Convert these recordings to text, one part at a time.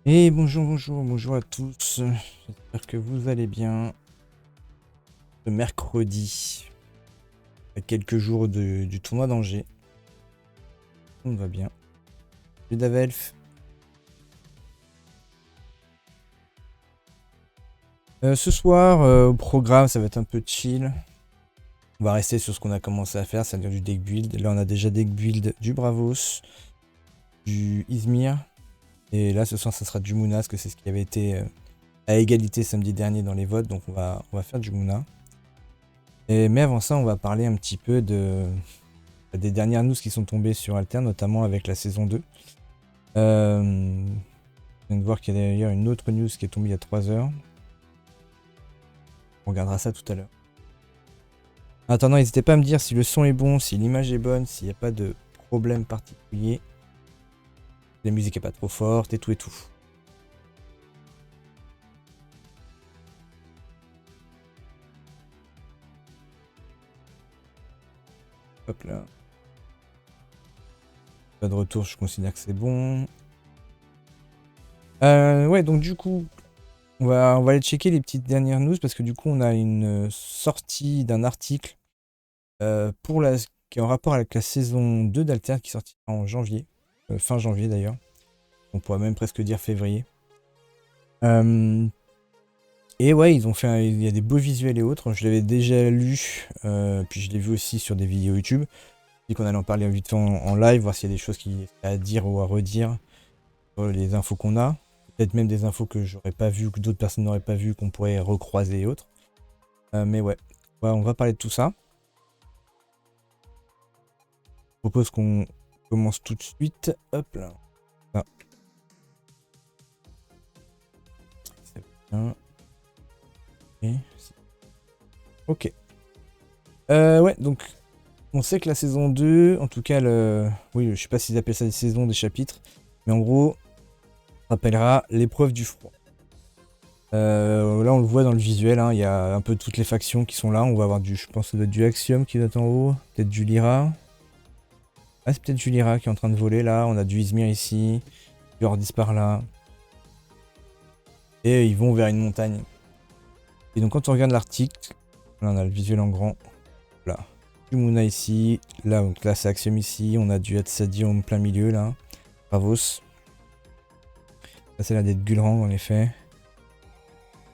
Et bonjour, bonjour, bonjour à tous. J'espère que vous allez bien. Ce mercredi, à quelques jours du tournoi d'Angers. On va bien. Salut Davelf. Ce soir, au programme, ça va être un peu chill. On va rester sur ce qu'on a commencé à faire, c'est-à-dire du deck build. Là, on a déjà deck build du Bravos, du Izmir. Et là, ce soir, ça sera du Mouna, parce que c'est ce qui avait été à égalité samedi dernier dans les votes. Donc, on va faire du Mouna. Mais avant ça, on va parler un petit peu des dernières news qui sont tombées sur Alter, notamment avec la saison 2. Je viens de voir qu'il y a d'ailleurs une autre news qui est tombée il y a 3 heures. On regardera ça tout à l'heure. En attendant, n'hésitez pas à me dire si le son est bon, si l'image est bonne, s'il n'y a pas de problème particulier. Si la musique est pas trop forte et tout et tout. Hop là. Pas de retour, je considère que c'est bon. Ouais, donc du coup, on va aller checker les petites dernières news parce que du coup, on a une sortie d'un article qui est en rapport avec la saison 2 d'Alter qui sortira en janvier, fin janvier d'ailleurs. On pourrait même presque dire février. Et ouais, il y a des beaux visuels et autres. Je l'avais déjà lu, puis je l'ai vu aussi sur des vidéos YouTube. Je dis qu'on allait en parler vite fait en live, voir s'il y a des choses à dire ou à redire sur les infos qu'on a. Peut-être même des infos que j'aurais pas vues, que d'autres personnes n'auraient pas vues, qu'on pourrait recroiser et autres. Mais ouais, on va parler de tout ça. Je propose qu'on commence tout de suite. Hop là. Ah. C'est bien. Ok. Ouais, donc on sait que la saison 2, en tout cas, oui, je sais pas s'ils appellent ça des saisons, des chapitres, mais en gros, ça rappellera l'épreuve du froid. Là, on le voit dans le visuel, hein, il y a un peu toutes les factions qui sont là. On va avoir je pense que ça doit être du Axiom qui doit être en haut, peut-être du Lyra. Ah, c'est peut-être du Lyra qui est en train de voler là. On a du Izmir ici, du Hordis par là. Et ils vont vers une montagne. Et donc, quand on regarde l'article, là, on a le visuel en grand. Là. Du Mouna ici. Là c'est Axiom ici. On a du Hatsadi en plein milieu là. Bravos. Ça, c'est la d'être Gulrang en effet.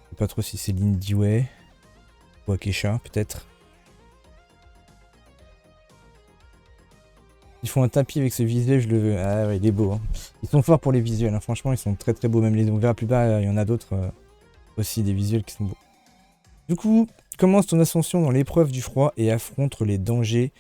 Je sais pas trop si c'est Lindiway ou Akesha, peut-être. Ils font un tapis avec ce visuel, je le veux. Ah ouais, il est beau. Hein. Ils sont forts pour les visuels, hein. Franchement, ils sont très très beaux. Même on verra plus bas, il y en a d'autres aussi, des visuels qui sont beaux. Du coup, commence ton ascension dans l'épreuve du froid et affronte les dangers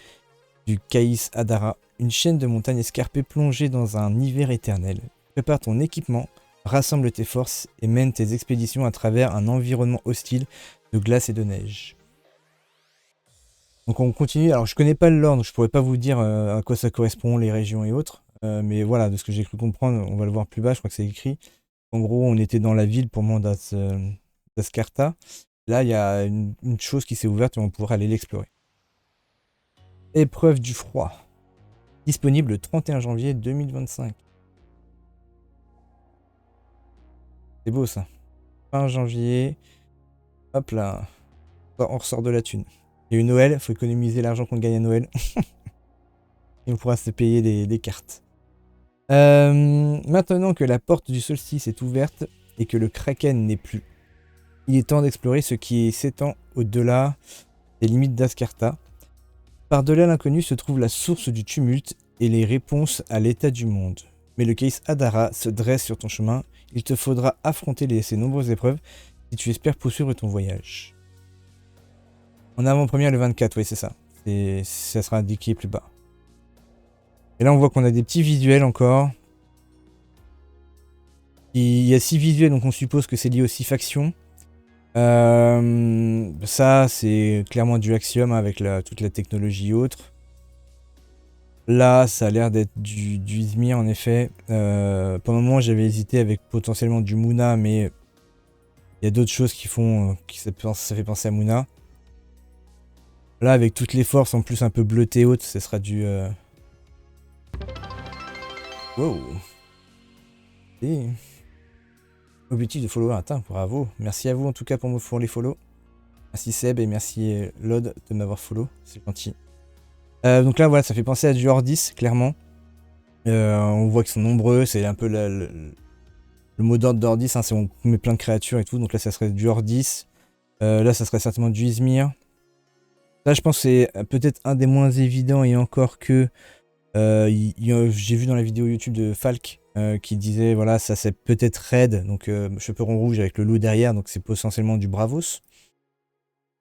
du Caïs Adara, une chaîne de montagnes escarpées plongée dans un hiver éternel. Prépare ton équipement, rassemble tes forces et mène tes expéditions à travers un environnement hostile de glace et de neige. Donc on continue, alors je connais pas le lore, donc je pourrais pas vous dire à quoi ça correspond, les régions et autres, mais voilà, de ce que j'ai cru comprendre, on va le voir plus bas, je crois que c'est écrit. En gros, on était dans la ville pour d'Ascarta. Là, il y a une chose qui s'est ouverte et on va pouvoir aller l'explorer. Épreuve du froid. Disponible le 31 janvier 2025. C'est beau ça. Fin janvier. Hop là. On ressort de la thune. Il y a eu Noël, il faut économiser l'argent qu'on gagne à Noël. Et on pourra se payer des cartes. Maintenant que la porte du solstice est ouverte et que le Kraken n'est plus, il est temps d'explorer ce qui s'étend au-delà des limites d'Ascarta. Par-delà l'inconnu se trouve la source du tumulte et les réponses à l'état du monde. Mais le Case Adara se dresse sur ton chemin. Il te faudra affronter ces nombreuses épreuves si tu espères poursuivre ton voyage. En avant-première le 24, oui c'est ça. Ça sera indiqué plus bas. Et là on voit qu'on a des petits visuels encore. Il y a 6 visuels, donc on suppose que c'est lié aux 6 factions. Ça, c'est clairement du Axiom avec toute la technologie et autres. Là, ça a l'air d'être du Izmir en effet. Pour le moment, j'avais hésité avec potentiellement du Mouna, mais il y a d'autres choses ça fait penser à Mouna. Là, avec toutes les forces en plus un peu bleutées et autres, ce sera du. Wow. Et... Objectif de follower atteint, bravo. Merci à vous en tout cas pour les follow. Merci Seb et merci Lod de m'avoir follow, c'est gentil. Donc là voilà, ça fait penser à du hors 10, clairement. On voit qu'ils sont nombreux, c'est un peu le mot d'ordre d'hors 10, hein, c'est on met plein de créatures et tout, donc là ça serait du hors 10. Là ça serait certainement du Izmir. Là je pense que c'est peut-être un des moins évidents et encore que j'ai vu dans la vidéo YouTube de Falk qui disait voilà ça c'est peut-être raid, donc chaperon rouge avec le loup derrière, donc c'est potentiellement du Bravos.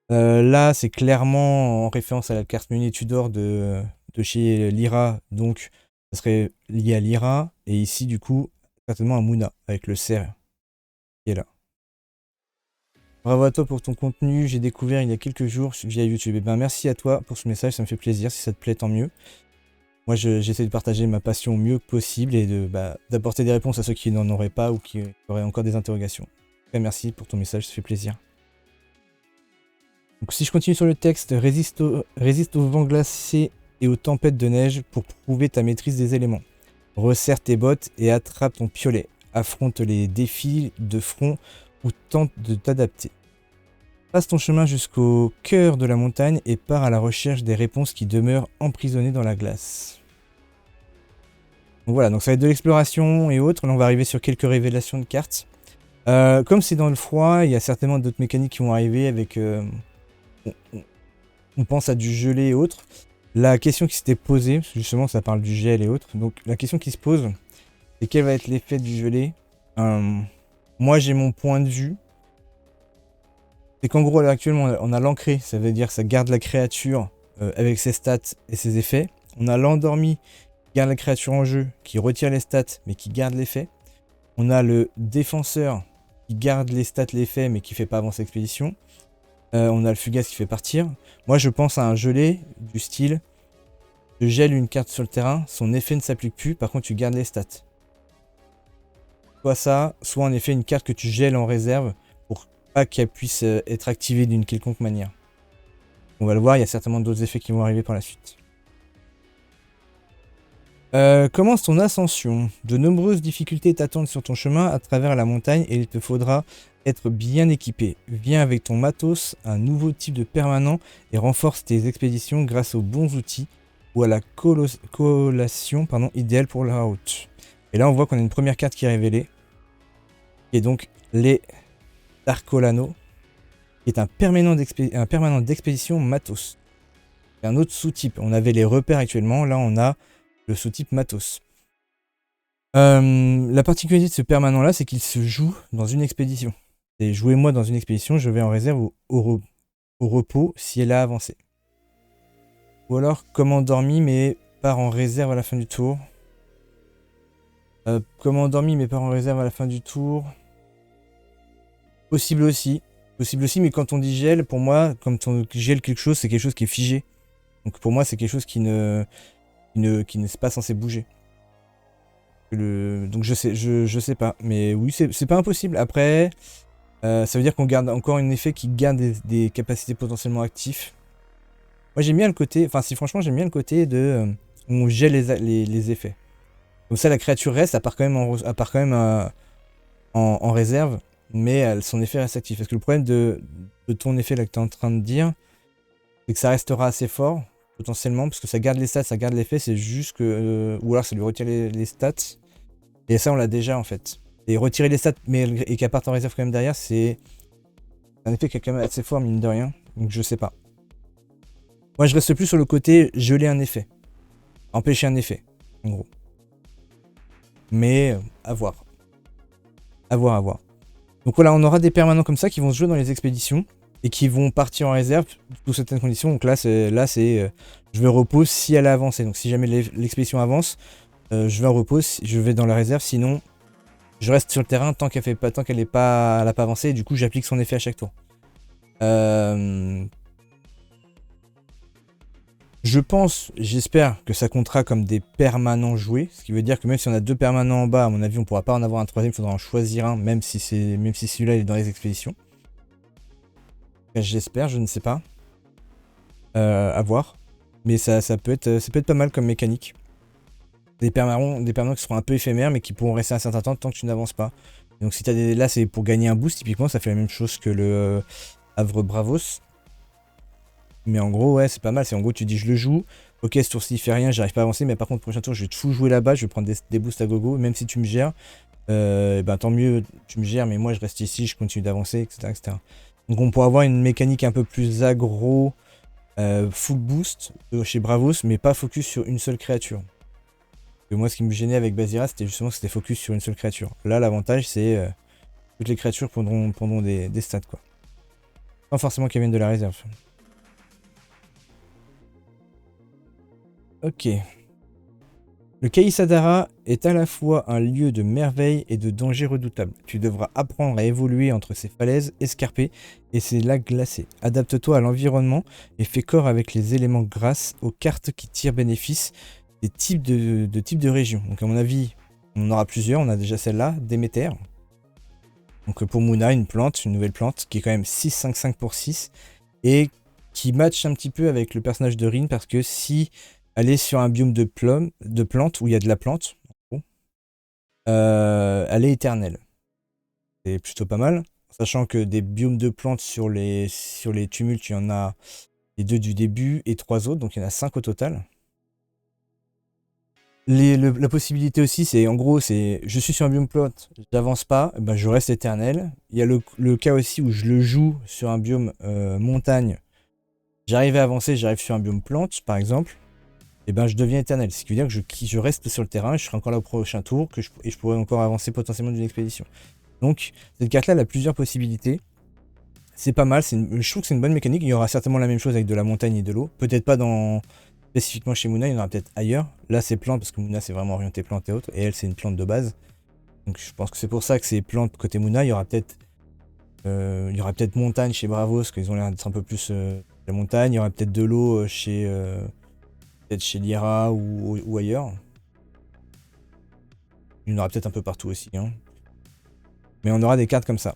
Là c'est clairement en référence à la carte Muni Tudor de chez Lyra, donc ça serait lié à Lyra, et ici du coup certainement à Muna avec le cerf qui est là. Bravo à toi pour ton contenu, j'ai découvert il y a quelques jours via YouTube. Et ben merci à toi pour ce message, ça me fait plaisir, si ça te plaît tant mieux. Moi j'essaie de partager ma passion au mieux possible et d'apporter des réponses à ceux qui n'en auraient pas ou qui auraient encore des interrogations. Très merci pour ton message, ça fait plaisir. Donc si je continue sur le texte, résiste aux vents glacés et aux tempêtes de neige pour prouver ta maîtrise des éléments. Resserre tes bottes et attrape ton piolet. Affronte les défis de front ou tente de t'adapter. Passe ton chemin jusqu'au cœur de la montagne et pars à la recherche des réponses qui demeurent emprisonnées dans la glace. Donc voilà, donc ça va être de l'exploration et autres. Là, on va arriver sur quelques révélations de cartes. Comme c'est dans le froid, il y a certainement d'autres mécaniques qui vont arriver avec... on pense à du gelé et autres. La question qui s'était posée, justement ça parle du gel et autres, donc la question qui se pose, c'est quel va être l'effet du gelé. Moi j'ai mon point de vue. C'est qu'en gros, là, actuellement, on a l'ancré, ça veut dire que ça garde la créature avec ses stats et ses effets. On a l'endormi, qui garde la créature en jeu, qui retire les stats, mais qui garde l'effet. On a le défenseur, qui garde les stats, l'effet, mais qui fait pas avancer l'expédition. On a le fugace qui fait partir. Moi, je pense à un gelé du style, je gèle une carte sur le terrain, son effet ne s'applique plus, par contre, tu gardes les stats. Soit ça, soit en effet une carte que tu gèles en réserve, qu'elle puisse être activée d'une quelconque manière. On va le voir, il y a certainement d'autres effets qui vont arriver par la suite. Commence ton ascension. De nombreuses difficultés t'attendent sur ton chemin à travers la montagne et il te faudra être bien équipé. Viens avec ton matos, un nouveau type de permanent et renforce tes expéditions grâce aux bons outils ou à la collation idéale pour la route. Et là on voit qu'on a une première carte qui est révélée. Et donc les Darkolano, qui est un permanent d'expédition matos. C'est un autre sous-type. On avait les repères actuellement, là on a le sous-type matos. La particularité de ce permanent là, c'est qu'il se joue dans une expédition. Et jouez-moi dans une expédition, je vais en réserve au repos si elle a avancé. Ou alors comme endormi mais part en réserve à la fin du tour. Comme endormi mais part en réserve à la fin du tour. Possible aussi, mais quand on dit gel, pour moi, quand on gèle quelque chose, c'est quelque chose qui est figé. Donc pour moi, c'est quelque chose qui ne n'est pas censé bouger. Donc je sais pas, mais oui, c'est pas impossible. Après, ça veut dire qu'on garde encore un effet qui garde des capacités potentiellement actives. Moi j'aime bien le côté, enfin si franchement j'aime bien le côté de on gèle les effets. Comme ça la créature reste, elle part quand même en réserve. Mais son effet reste actif. Parce que le problème de ton effet là que tu es en train de dire, c'est que ça restera assez fort, potentiellement, parce que ça garde les stats, ça garde l'effet, c'est juste que... ou alors ça lui retire les stats. Et ça, on l'a déjà, en fait. Et retirer les stats, et qu'elle parte en réserve quand même derrière, c'est un effet qui est quand même assez fort, mine de rien. Donc je sais pas. Moi, je reste plus sur le côté geler un effet. Empêcher un effet, en gros. Mais, à voir. À voir. Donc voilà, on aura des permanents comme ça qui vont se jouer dans les expéditions et qui vont partir en réserve sous certaines conditions. Donc là, c'est je vais repos si elle a avancé. Donc si jamais l'expédition avance, je vais en repos, je vais dans la réserve. Sinon, je reste sur le terrain tant qu'elle n'a pas avancé. Et du coup, j'applique son effet à chaque tour. Je pense, j'espère que ça comptera comme des permanents joués. Ce qui veut dire que même si on a 2 permanents en bas, à mon avis, on pourra pas en avoir un troisième. Il faudra en choisir un, même si celui-là est dans les expéditions. J'espère, je ne sais pas. À voir. Mais ça peut être pas mal comme mécanique. Des permanents qui seront un peu éphémères, mais qui pourront rester un certain temps tant que tu n'avances pas. Donc si t'as des... Là, c'est pour gagner un boost, typiquement, ça fait la même chose que le Havre Bravos. Mais en gros, ouais, c'est pas mal. C'est en gros, tu dis, je le joue. Ok, ce tour-ci, il fait rien, j'arrive pas à avancer. Mais par contre, prochain tour, je vais tout jouer là-bas. Je vais prendre des boosts à gogo. Même si tu me gères, ben, tant mieux, tu me gères. Mais moi, je reste ici, je continue d'avancer, etc., etc. Donc on pourrait avoir une mécanique un peu plus aggro, full boost chez Bravos, mais pas focus sur une seule créature. Et moi, ce qui me gênait avec Bazira, c'était justement que c'était focus sur une seule créature. Là, l'avantage, c'est toutes les créatures prendront des stats, quoi. Pas forcément qu'elles viennent de la réserve. Ok. Le Caïs Adara est à la fois un lieu de merveille et de danger redoutable. Tu devras apprendre à évoluer entre ces falaises escarpées et ces lacs glacés. Adapte-toi à l'environnement et fais corps avec les éléments grâce aux cartes qui tirent bénéfice des types de régions. Donc à mon avis, on en aura plusieurs. On a déjà celle-là, Déméter. Donc pour Mouna, une nouvelle plante, qui est quand même 6-5-5 pour 6. Et qui match un petit peu avec le personnage de Rin, parce que si elle est sur un biome de plantes, où il y a de la plante, elle est éternelle. C'est plutôt pas mal. Sachant que des biomes de plantes sur les tumultes, il y en a les 2 du début et 3 autres, donc il y en a 5 au total. La possibilité aussi, c'est en gros, c'est je suis sur un biome plante, j'avance pas, ben je reste éternel. Il y a le cas aussi où je le joue sur un biome montagne, j'arrive à avancer, j'arrive sur un biome plante par exemple, et ben je deviens éternel. Ce qui veut dire que je reste sur le terrain, je serai encore là au prochain tour, et je pourrais encore avancer potentiellement d'une expédition. Donc cette carte là, elle a plusieurs possibilités. C'est pas mal, je trouve que c'est une bonne mécanique. Il y aura certainement la même chose avec de la montagne et de l'eau. Peut-être pas spécifiquement chez Mouna, il y en aura peut-être ailleurs. Là, c'est plante, parce que Mouna, c'est vraiment orienté plante et autres. Et elle, c'est une plante de base. Donc, je pense que c'est pour ça que c'est plante côté Mouna. Il y aura peut-être montagne chez Bravos, parce qu'ils ont l'air d'être un peu plus la montagne. Il y aura peut-être de l'eau peut-être chez Lyra ou ailleurs. Il y en aura peut-être un peu partout aussi. Hein. Mais on aura des cartes comme ça.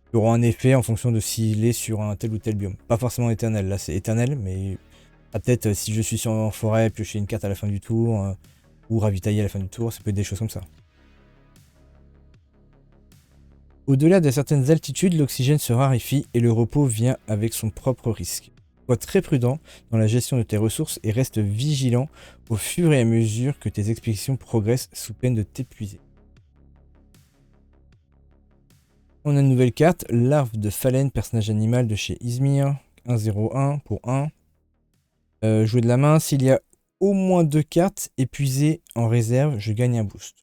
Qui auront un effet en fonction de s'il est sur un tel ou tel biome. Pas forcément éternel. Là, c'est éternel, mais... peut-être si je suis en forêt, piocher une carte à la fin du tour, ou ravitailler à la fin du tour, ça peut être des choses comme ça. Au-delà de certaines altitudes, l'oxygène se raréfie et le repos vient avec son propre risque. Sois très prudent dans la gestion de tes ressources et reste vigilant au fur et à mesure que tes expéditions progressent sous peine de t'épuiser. On a une nouvelle carte, Larve de Phalène, personnage animal de chez Izmir, 1-0-1 pour 1. Jouer de la main, s'il y a au moins 2 cartes épuisées en réserve, je gagne un boost.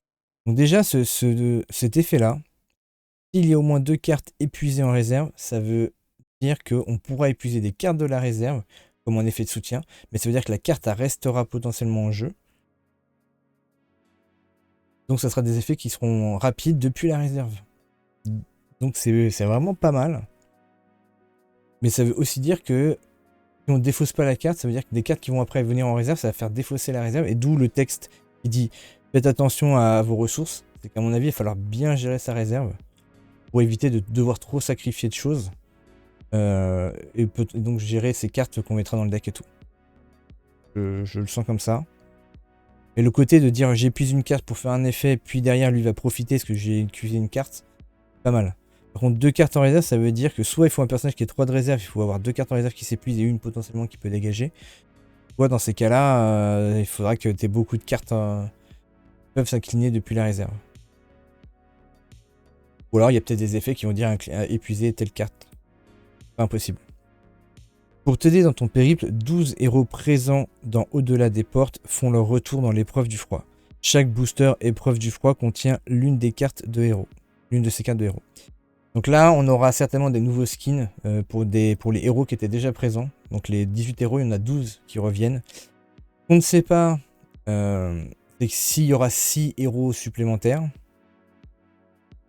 Donc déjà, cet effet-là, s'il y a au moins 2 cartes épuisées en réserve, ça veut dire qu'on pourra épuiser des cartes de la réserve comme un effet de soutien, mais ça veut dire que la carte restera potentiellement en jeu. Donc ça sera des effets qui seront rapides depuis la réserve. Donc c'est vraiment pas mal. Mais ça veut aussi dire que si on ne défausse pas la carte, ça veut dire que des cartes qui vont après venir en réserve, ça va faire défausser la réserve. Et d'où le texte qui dit faites attention à vos ressources. C'est qu'à mon avis, il va falloir bien gérer sa réserve pour éviter de devoir trop sacrifier de choses. Et donc gérer ces cartes qu'on mettra dans le deck et tout. Je le sens comme ça. Et le côté de dire j'épuise une carte pour faire un effet, puis derrière lui va profiter parce que j'ai épuisé une carte, pas mal. Par contre, 2 cartes en réserve, ça veut dire que soit il faut un personnage qui ait 3 de réserve, il faut avoir 2 cartes en réserve qui s'épuisent et une potentiellement qui peut dégager. Soit dans ces cas-là, il faudra que tu aies beaucoup de cartes qui peuvent s'incliner depuis la réserve. Ou alors il y a peut-être des effets qui vont dire épuiser telle carte. Pas impossible. Pour t'aider dans ton périple, 12 héros présents dans Au-delà des portes font leur retour dans l'épreuve du froid. Chaque booster épreuve du froid contient l'une des cartes de héros. L'une de ces cartes de héros. Donc là, on aura certainement des nouveaux skins pour les héros qui étaient déjà présents. Donc les 18 héros, il y en a 12 qui reviennent. On ne sait pas, c'est que s'il y aura 6 héros supplémentaires,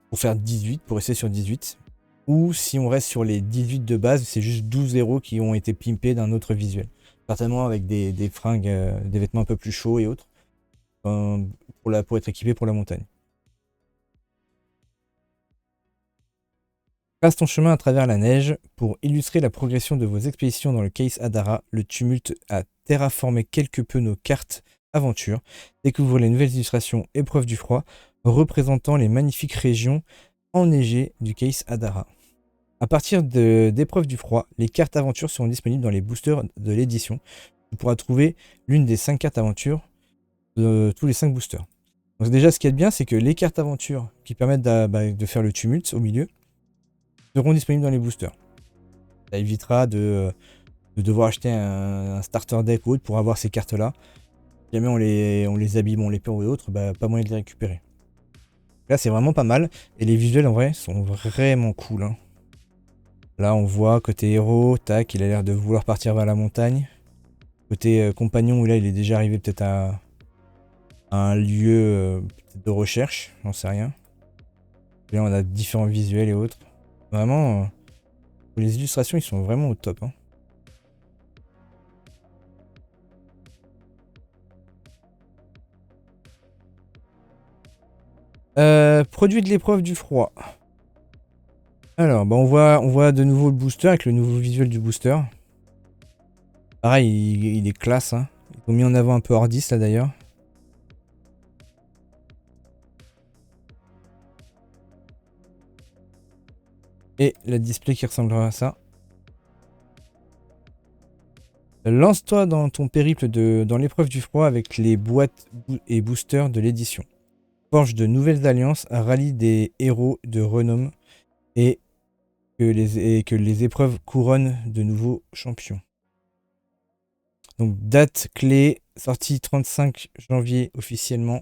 pour faire 18, pour rester sur 18, ou si on reste sur les 18 de base, c'est juste 12 héros qui ont été pimpés d'un autre visuel. Certainement avec des fringues, des vêtements un peu plus chauds et autres, pour être équipé pour la montagne. Passe ton chemin à travers la neige. Pour illustrer la progression de vos expéditions dans le Caïs Adara, le tumulte a terraformé quelque peu nos cartes aventure. Découvrez les nouvelles illustrations épreuves du froid représentant les magnifiques régions enneigées du Case Adara. À partir d'épreuves du froid, les cartes aventures seront disponibles dans les boosters de l'édition. Tu pourras trouver l'une des 5 cartes aventures de tous les 5 boosters. Donc déjà, ce qui est bien, c'est que les cartes aventures qui permettent de faire le tumulte au milieu seront disponibles dans les boosters. Ça évitera de devoir acheter un starter deck ou autre pour avoir ces cartes-là. Si jamais on les abîme, on les perd ou autre, pas moyen de les récupérer. Là, c'est vraiment pas mal. Et les visuels, en vrai, sont vraiment cool. Hein. Là, on voit côté héros, tac, il a l'air de vouloir partir vers la montagne. Côté compagnon, là, il est déjà arrivé peut-être à un lieu de recherche, j'en sais rien. Et là, on a différents visuels et autres. Vraiment, les illustrations, ils sont vraiment au top. Hein. Produit de l'épreuve du froid. Alors, on voit de nouveau le booster avec le nouveau visuel du booster. Pareil, il est classe. Hein. Ils ont mis en avant un peu Hordis là d'ailleurs. Et la display qui ressemblera à ça. Lance-toi dans ton périple dans l'épreuve du froid avec les boîtes et boosters de l'édition. Forge de nouvelles alliances, rallie des héros de renom et que les épreuves couronnent de nouveaux champions. Donc date clé, sortie 35 janvier officiellement,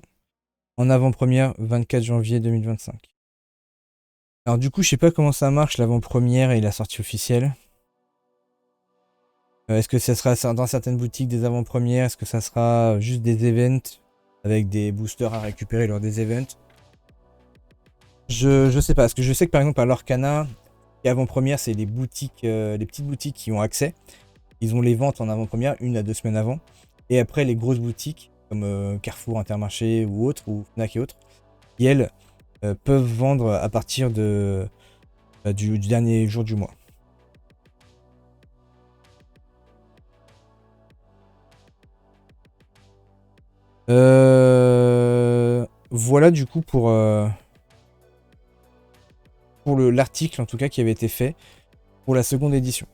en avant-première 24 janvier 2025. Alors du coup, je sais pas comment ça marche l'avant-première et la sortie officielle. Est-ce que ça sera dans certaines boutiques des avant-premières? Est-ce que ça sera juste des events avec des boosters à récupérer lors des events? Je sais pas, parce que je sais que par exemple à l'Orcana, avant-première, c'est les boutiques, les petites boutiques qui ont accès. Ils ont les ventes en avant-première, 1 à 2 semaines avant. Et après, les grosses boutiques, comme Carrefour, Intermarché ou autres, ou Fnac et autres, qui elles peuvent vendre à partir du dernier jour du mois. Voilà du coup pour l'article en tout cas qui avait été fait pour la seconde édition.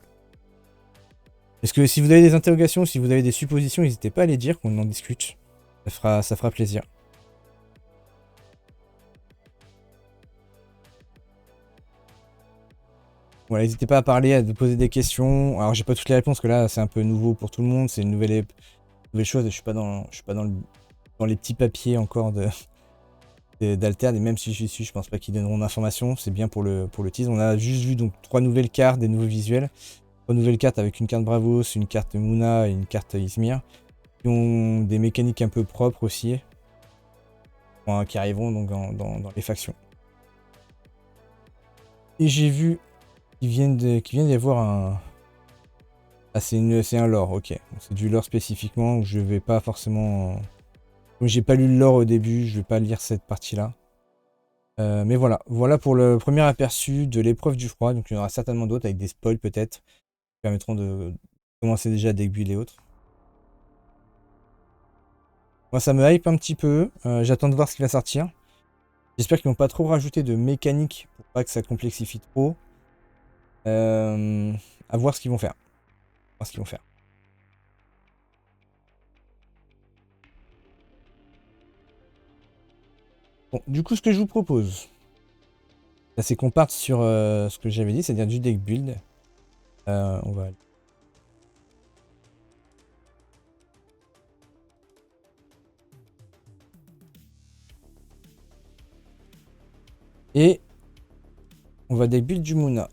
Est-ce que si vous avez des interrogations, si vous avez des suppositions, n'hésitez pas à les dire, qu'on en discute. Ça fera plaisir. Voilà, n'hésitez pas à parler, à poser des questions. Alors j'ai pas toutes les réponses, que là c'est un peu nouveau pour tout le monde, c'est une nouvelle chose. Je suis pas dans les petits papiers encore d'Alter, et même si j'y suis, je pense pas qu'ils donneront d'informations. C'est bien pour le tease. On a juste vu donc 3 nouvelles cartes, des nouveaux visuels. 3 nouvelles cartes avec une carte Bravos, une carte Muna et une carte Izmir. Qui ont des mécaniques un peu propres aussi. Qui arriveront donc dans les factions. Et j'ai vu qu'il vient d'y avoir un... Ah, c'est un lore, ok. C'est du lore spécifiquement où je vais pas forcément... Donc j'ai pas lu le lore au début, je vais pas lire cette partie-là. Mais voilà pour le premier aperçu de l'épreuve du froid. Donc il y en aura certainement d'autres avec des spoils peut-être, qui permettront de commencer déjà à deck build et autres. Moi ça me hype un petit peu, j'attends de voir ce qui va sortir. J'espère qu'ils vont pas trop rajouter de mécanique pour pas que ça complexifie trop. À voir ce qu'ils vont faire. Bon, du coup, ce que je vous propose, c'est qu'on parte sur ce que j'avais dit, c'est-à-dire du deck build. On va... Et on va deck build du Muna.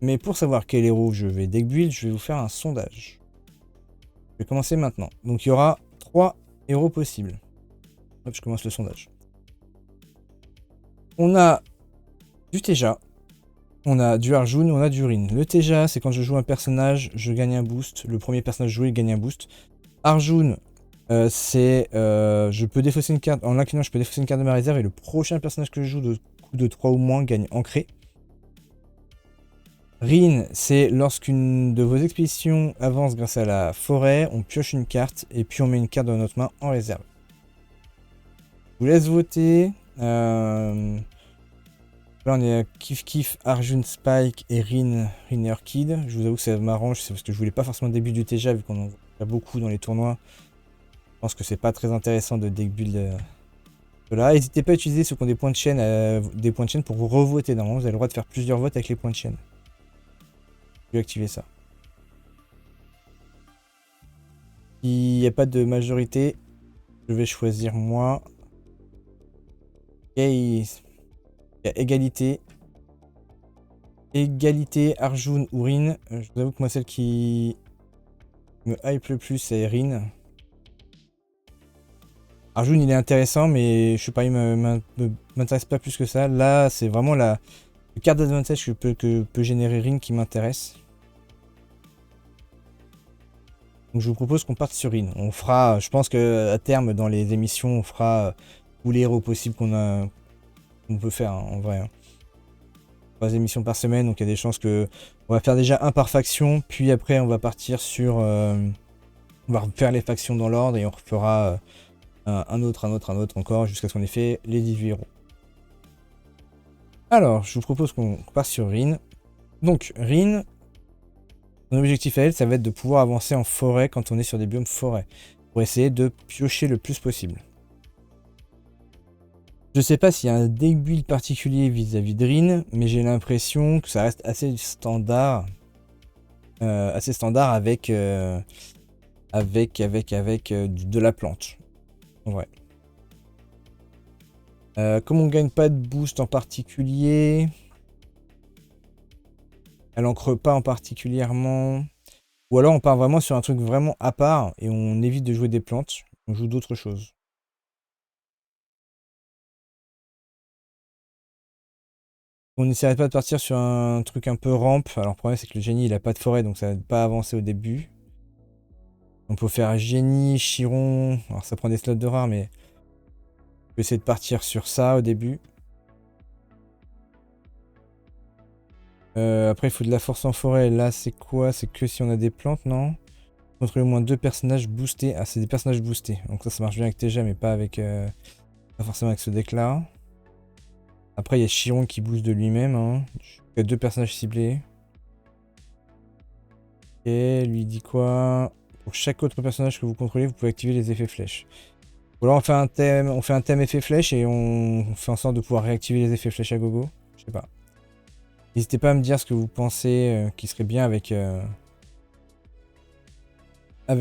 Mais pour savoir quel héros je vais deck build, je vais vous faire un sondage. Je vais commencer maintenant. Donc il y aura 3 héros possibles. Hop, je commence le sondage. On a du Teja, on a du Arjun, on a du Rin. Le Teja, c'est quand je joue un personnage, je gagne un boost. Le premier personnage joué gagne un boost. Arjun, c'est... je peux défausser une carte. En l'inclinant, je peux défausser une carte de ma réserve et le prochain personnage que je joue de coup de 3 ou moins gagne ancré. Rin, c'est lorsqu'une de vos expéditions avance grâce à la forêt, on pioche une carte et puis on met une carte dans notre main en réserve. Je vous laisse voter. Là, on est à Kif Kif, Arjun, Spike et Rin Orchid. Je vous avoue que ça m'arrange, c'est parce que je voulais pas forcément début du TGA vu qu'on en voit beaucoup dans les tournois. Je pense que c'est pas très intéressant de deck build cela. N'hésitez pas à utiliser ceux qui ont des points de chaîne, pour vous revoter. Normalement, vous avez le droit de faire plusieurs votes avec les points de chaîne. Je vais activer ça. S'il n'y a pas de majorité, je vais choisir moi. Il y a égalité. Égalité, Arjun ou Rin. Je vous avoue que moi, celle qui me hype le plus, c'est Rin. Arjun, il est intéressant, mais je sais pas, il m'intéresse pas plus que ça. Là, c'est vraiment le carte d'advantage que peut générer Rin qui m'intéresse. Donc je vous propose qu'on parte sur Rin. On fera, je pense qu'à terme, dans les émissions, on fera tous les héros possibles qu'on peut faire, hein, en vrai. 3 émissions par semaine, donc il y a des chances que on va faire déjà un par faction, puis après on va partir sur... on va faire les factions dans l'ordre et on refera un autre encore, jusqu'à ce qu'on ait fait les 18 héros. Alors, je vous propose qu'on parte sur Rin. Donc, Rin, son objectif à elle, ça va être de pouvoir avancer en forêt quand on est sur des biomes forêt, pour essayer de piocher le plus possible. Je sais pas s'il y a un deck build particulier vis-à-vis de Rin, mais j'ai l'impression que ça reste assez standard. Avec de la plante. En vrai. Comme on gagne pas de boost en particulier, elle ancre pas en particulièrement, ou alors on part vraiment sur un truc vraiment à part et on évite de jouer des plantes, on joue d'autres choses. On n'essaierait pas de partir sur un truc un peu rampe. Alors le problème c'est que le génie il a pas de forêt, donc ça va pas avancer au début. On peut faire génie, chiron, alors ça prend des slots de rare, mais on peut essayer de partir sur ça au début. Après il faut de la force en forêt, là c'est quoi? C'est que si on a des plantes, non? Contrôler au moins 2 personnages boostés. Ah, c'est des personnages boostés, donc ça marche bien avec TGA, mais pas avec pas forcément avec ce deck là. Après il y a Chiron qui booste de lui-même, hein. Il y a 2 personnages ciblés. Et lui dit quoi? Pour chaque autre personnage que vous contrôlez, vous pouvez activer les effets flèches. Ou alors on fait un thème effet flèche et on fait en sorte de pouvoir réactiver les effets flèches à gogo. Je sais pas. N'hésitez pas à me dire ce que vous pensez qui serait bien avec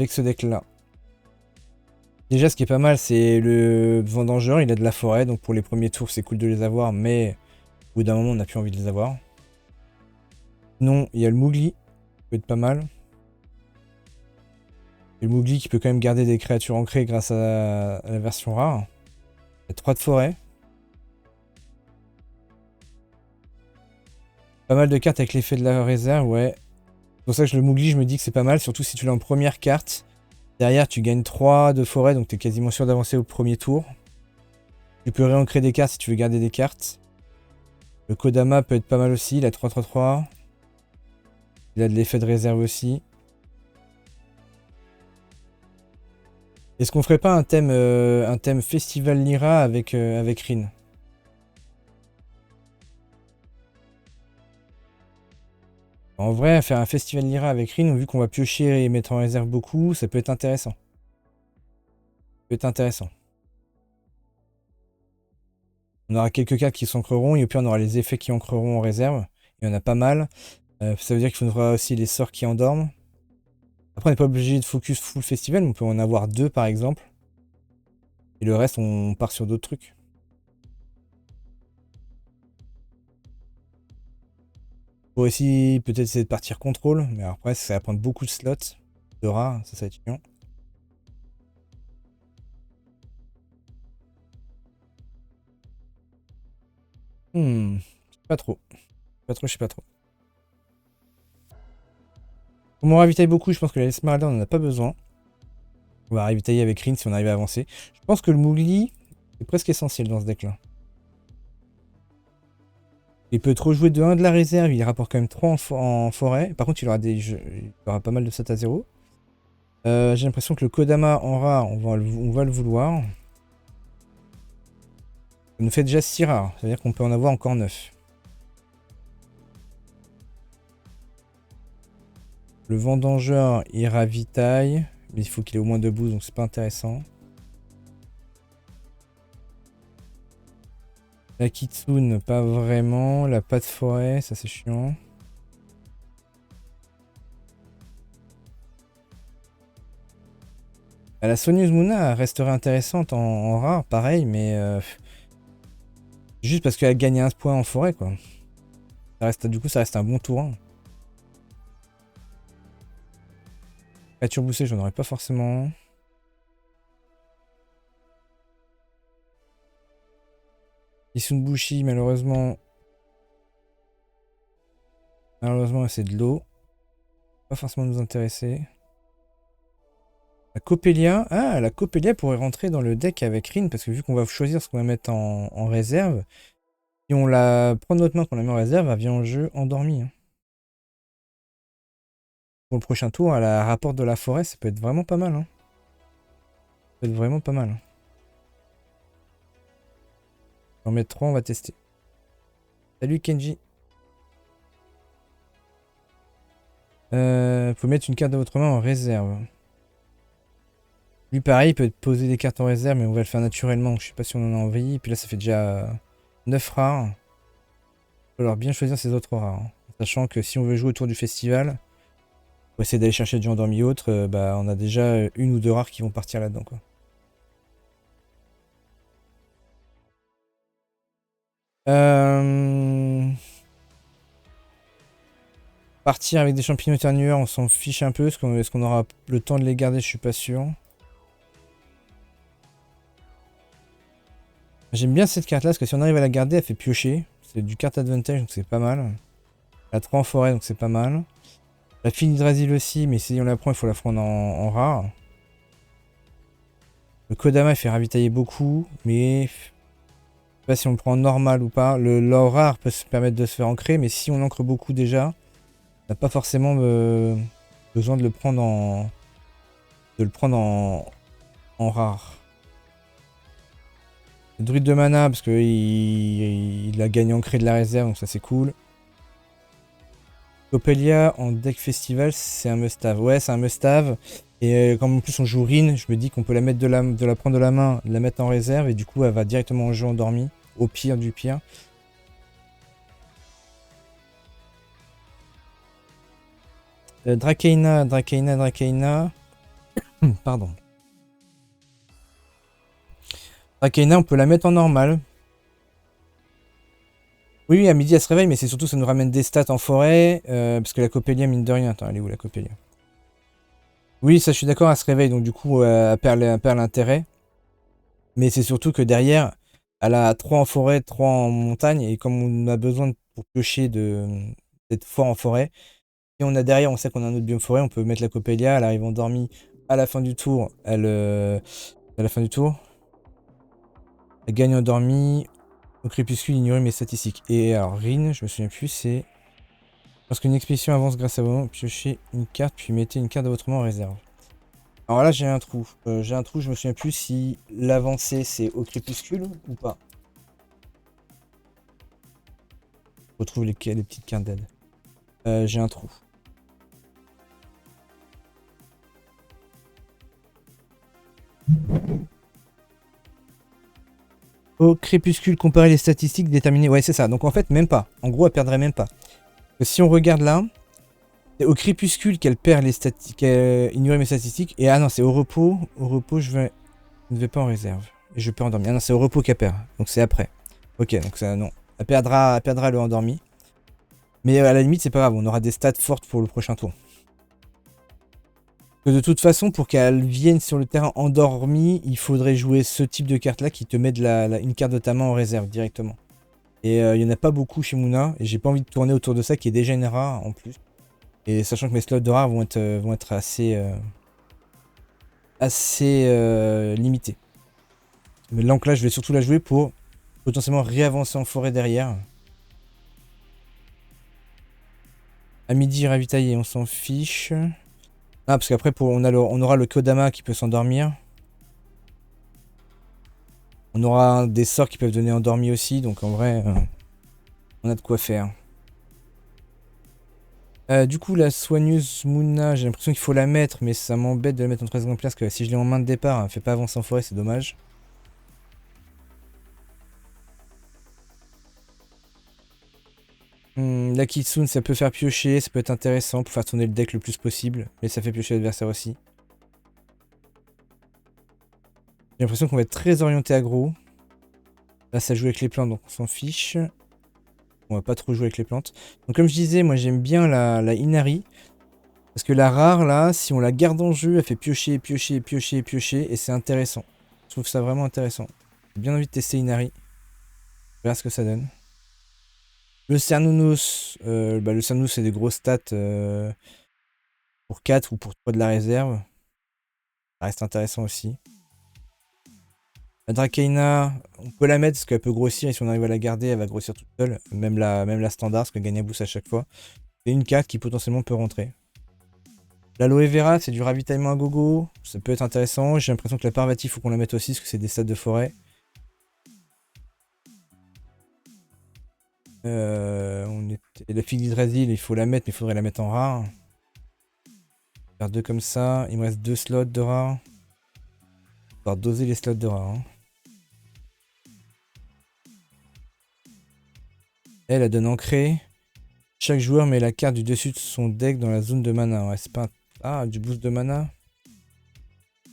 ce deck là. Déjà ce qui est pas mal c'est le vendangeur, il a de la forêt, donc pour les premiers tours c'est cool de les avoir, mais au bout d'un moment on n'a plus envie de les avoir. Sinon il y a le Mougli, qui peut être pas mal. Et le Mougli qui peut quand même garder des créatures ancrées grâce à la version rare. Il y a 3 de forêt. Pas mal de cartes avec l'effet de la réserve, ouais. C'est pour ça que le Mougli, je me dis que c'est pas mal, surtout si tu l'as en première carte. Derrière, tu gagnes 3 de forêt, donc tu es quasiment sûr d'avancer au premier tour. Tu peux réancrer des cartes si tu veux garder des cartes. Le Kodama peut être pas mal aussi, il a 3-3-3. Il a de l'effet de réserve aussi. Est-ce qu'on ferait pas un thème Festival Lyra avec Rin? En vrai, faire un Festival Lyra avec Rin, vu qu'on va piocher et mettre en réserve beaucoup, ça peut être intéressant. On aura quelques cartes qui s'ancreront, et puis on aura les effets qui ancreront en réserve. Il y en a pas mal. Ça veut dire qu'il faudra aussi les sorts qui endorment. Après, on n'est pas obligé de focus full festival, on peut en avoir 2 par exemple. Et le reste, on part sur d'autres trucs. Faut aussi peut-être essayer de partir contrôle, mais après, ça va prendre beaucoup de slots. De rares, ça va être chiant. Je sais pas trop. Je sais pas trop. On m'en ravitaille beaucoup, je pense que la Esmeralda, on n'en a pas besoin. On va ravitailler avec Rin si on arrive à avancer. Je pense que le Mougli est presque essentiel dans ce deck là. Il peut trop jouer de 1 de la réserve, il rapporte quand même 3 en forêt. Par contre, il aura pas mal de 7 à 0. J'ai l'impression que le Kodama en rare, on va le vouloir. Ça nous fait déjà 6 rares. C'est-à-dire qu'on peut en avoir encore 9. Le vendangeur, il ravitaille. Mais il faut qu'il ait au moins 2 boosts, donc c'est pas intéressant. La Kitsune, pas vraiment. La patte forêt, ça c'est chiant. La Sonyeuse Mouna resterait intéressante en rare, pareil, mais juste parce qu'elle a gagné un point en forêt, quoi. Ça reste, du coup, ça reste un bon tour 1. Créature boostée, j'en aurais pas forcément. Isunbushi, malheureusement. Malheureusement, c'est de l'eau. Pas forcément nous intéresser. La Coppelia. Ah, la Coppelia pourrait rentrer dans le deck avec Rin, parce que vu qu'on va choisir ce qu'on va mettre en réserve, si on la prend de notre main, qu'on la met en réserve, elle vient en jeu endormie. Hein. Pour le prochain tour, à la rapporte de la forêt, ça peut être vraiment pas mal. Hein. Ça peut être vraiment pas mal. On va en mettre 3, on va tester. Salut Kenji. Vous pouvez mettre une carte de votre main en réserve. Lui pareil, il peut poser des cartes en réserve, mais on va le faire naturellement. Je sais pas si on en a envie. Et puis là, ça fait déjà 9 rares. Il va falloir bien choisir ses autres rares. Hein. Sachant que si on veut jouer autour du festival, pour essayer d'aller chercher du endormi autre, bah, on a déjà une ou deux rares qui vont partir là-dedans. Quoi. Partir avec des champignons éternueurs, on s'en fiche un peu. Est-ce qu'on aura le temps de les garder? Je suis pas sûr. J'aime bien cette carte là parce que si on arrive à la garder, elle fait piocher. C'est du carte advantage donc c'est pas mal. Elle a 3 en forêt donc c'est pas mal. La fine Yggdrasil aussi, mais si on la prend, il faut la prendre en rare. Le Kodama il fait ravitailler beaucoup, mais je sais pas si on le prend en normal ou pas. Le rare peut se permettre de se faire ancrer, mais si on ancre beaucoup déjà, on n'a pas forcément besoin de le prendre en rare. Le druide de mana, parce qu'il a gagné ancré de la réserve, donc ça c'est cool. Coppelia en deck festival, c'est un must-have. Ouais, c'est un must-have. Et comme en plus on joue Rin, je me dis qu'on peut la mettre de la prendre de la main, de la mettre en réserve, et du coup elle va directement en jeu endormie, au pire du pire. Dracaena. Pardon. Dracaena, on peut la mettre en normal. Oui, à midi elle se réveille, mais c'est surtout ça nous ramène des stats en forêt, parce que la Coppelia, mine de rien. Attends, elle est où la Coppelia? Oui, ça je suis d'accord, elle se réveille, donc du coup elle perd l'intérêt. Mais c'est surtout que derrière, elle a 3 en forêt, 3 en montagne, et comme on a besoin pour piocher d'être fort en forêt, si on a derrière, on sait qu'on a un autre biome forêt, on peut mettre la Coppelia, elle arrive endormie à la fin du tour, à la fin du tour, elle gagne endormie, au crépuscule, ignorer mes statistiques. Et alors Rin, je me souviens plus, c'est lorsqu'une expédition avance grâce à vous, piochez une carte, puis mettez une carte de votre main en réserve. Alors là, j'ai un trou. Je me souviens plus si l'avancée c'est au crépuscule ou pas. Je retrouve les petites cartes d'aide. J'ai un trou. Au crépuscule, comparer les statistiques, déterminer. Ouais, c'est ça. Donc en fait, même pas. En gros, elle perdrait même pas. Parce que si on regarde là, c'est au crépuscule qu'elle perd les statistiques, ignorer mes statistiques. Et ah non, c'est au repos. Au repos, je ne vais pas en réserve. Et je peux endormir. Ah non, c'est au repos qu'elle perd. Donc c'est après. Ok, donc ça, non. Elle perdra le endormi. Mais à la limite, c'est pas grave. On aura des stats fortes pour le prochain tour. De toute façon, pour qu'elle vienne sur le terrain endormie, il faudrait jouer ce type de carte là qui te met une carte de ta main en réserve directement. Et il n'y en a pas beaucoup chez Mouna. Et j'ai pas envie de tourner autour de ça qui est déjà une rare en plus. Et sachant que mes slots de rares vont être assez limités. Mais donc là, je vais surtout la jouer pour potentiellement réavancer en forêt derrière. À midi, ravitailler, on s'en fiche. Ah, parce qu'après, on aura le Kodama qui peut s'endormir. On aura des sorts qui peuvent donner endormi aussi, donc en vrai, on a de quoi faire. Du coup, la soigneuse Mouna, j'ai l'impression qu'il faut la mettre, mais ça m'embête de la mettre en 3 exemplaires, parce que si je l'ai en main de départ, elle fait pas avancer en forêt, c'est dommage. La Kitsune, ça peut faire piocher, ça peut être intéressant pour faire tourner le deck le plus possible, mais ça fait piocher l'adversaire aussi. J'ai l'impression qu'on va être très orienté aggro. Là, ça joue avec les plantes, donc on s'en fiche. On va pas trop jouer avec les plantes. Donc comme je disais, moi j'aime bien la Inari. Parce que la rare, là, si on la garde en jeu, elle fait piocher, piocher, piocher, piocher, et c'est intéressant. Je trouve ça vraiment intéressant. J'ai bien envie de tester Inari. On verra ce que ça donne. Le Cernunnos, le Cernunnos c'est des grosses stats pour 4 ou pour 3 de la réserve. Ça reste intéressant aussi. La Dracaena, on peut la mettre parce qu'elle peut grossir et si on arrive à la garder, elle va grossir toute seule. Même la standard, parce qu'elle gagne un boost à chaque fois. C'est une carte qui potentiellement peut rentrer. L'aloe vera, c'est du ravitaillement à gogo. Ça peut être intéressant. J'ai l'impression que la parvati, il faut qu'on la mette aussi parce que c'est des stats de forêt. La figue d'Hydrasil, il faut la mettre, mais il faudrait la mettre en rare. Faire 2 comme ça. Il me reste 2 slots de rare. Il va falloir doser les slots de rare. Hein. Elle donne ancré. Chaque joueur met la carte du dessus de son deck dans la zone de mana. Ouais, c'est pas un... Ah, du boost de mana.